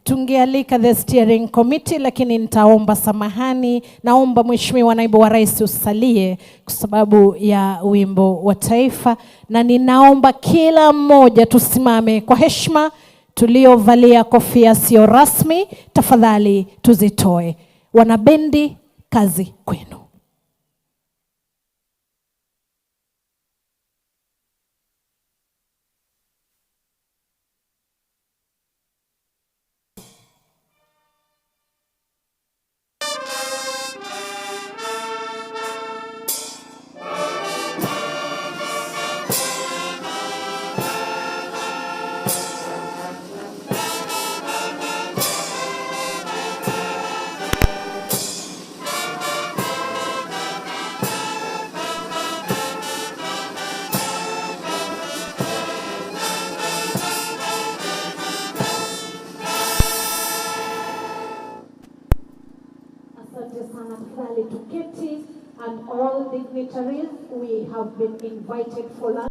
Tungealika the steering committee, lakini nitaomba samahani. Naomba Mheshimiwa Naibu wa Rais usalie kwa sababu ya wimbo wa taifa, na ninaomba kila mmoja tusimame kwa heshima. Tuliovalia kofia sio rasmi, tafadhali tuzitoe. Wanabendi, kazi kwenu. And all dignitaries, we have been invited for lunch.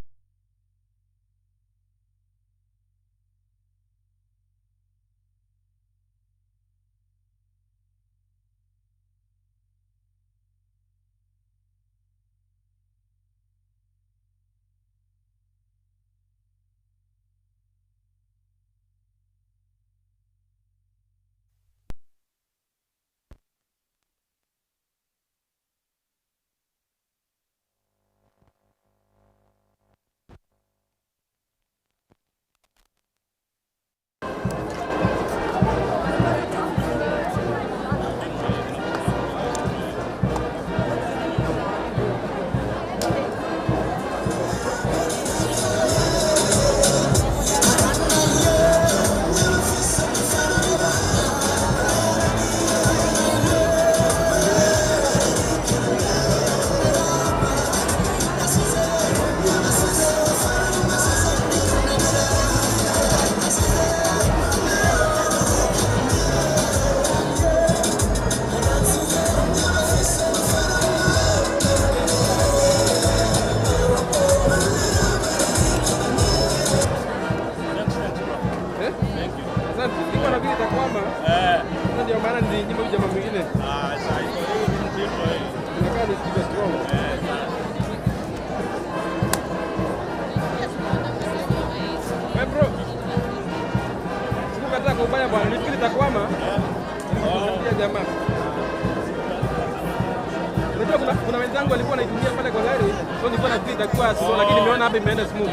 Kuna wenzangu walikuwa wanaitumia pale kwa gari, so nilikuwa nafikiri itakuwa slow, lakini nimeona hapa imeenda smooth.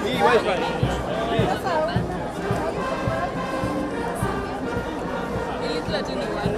Hii wifi. Ili 30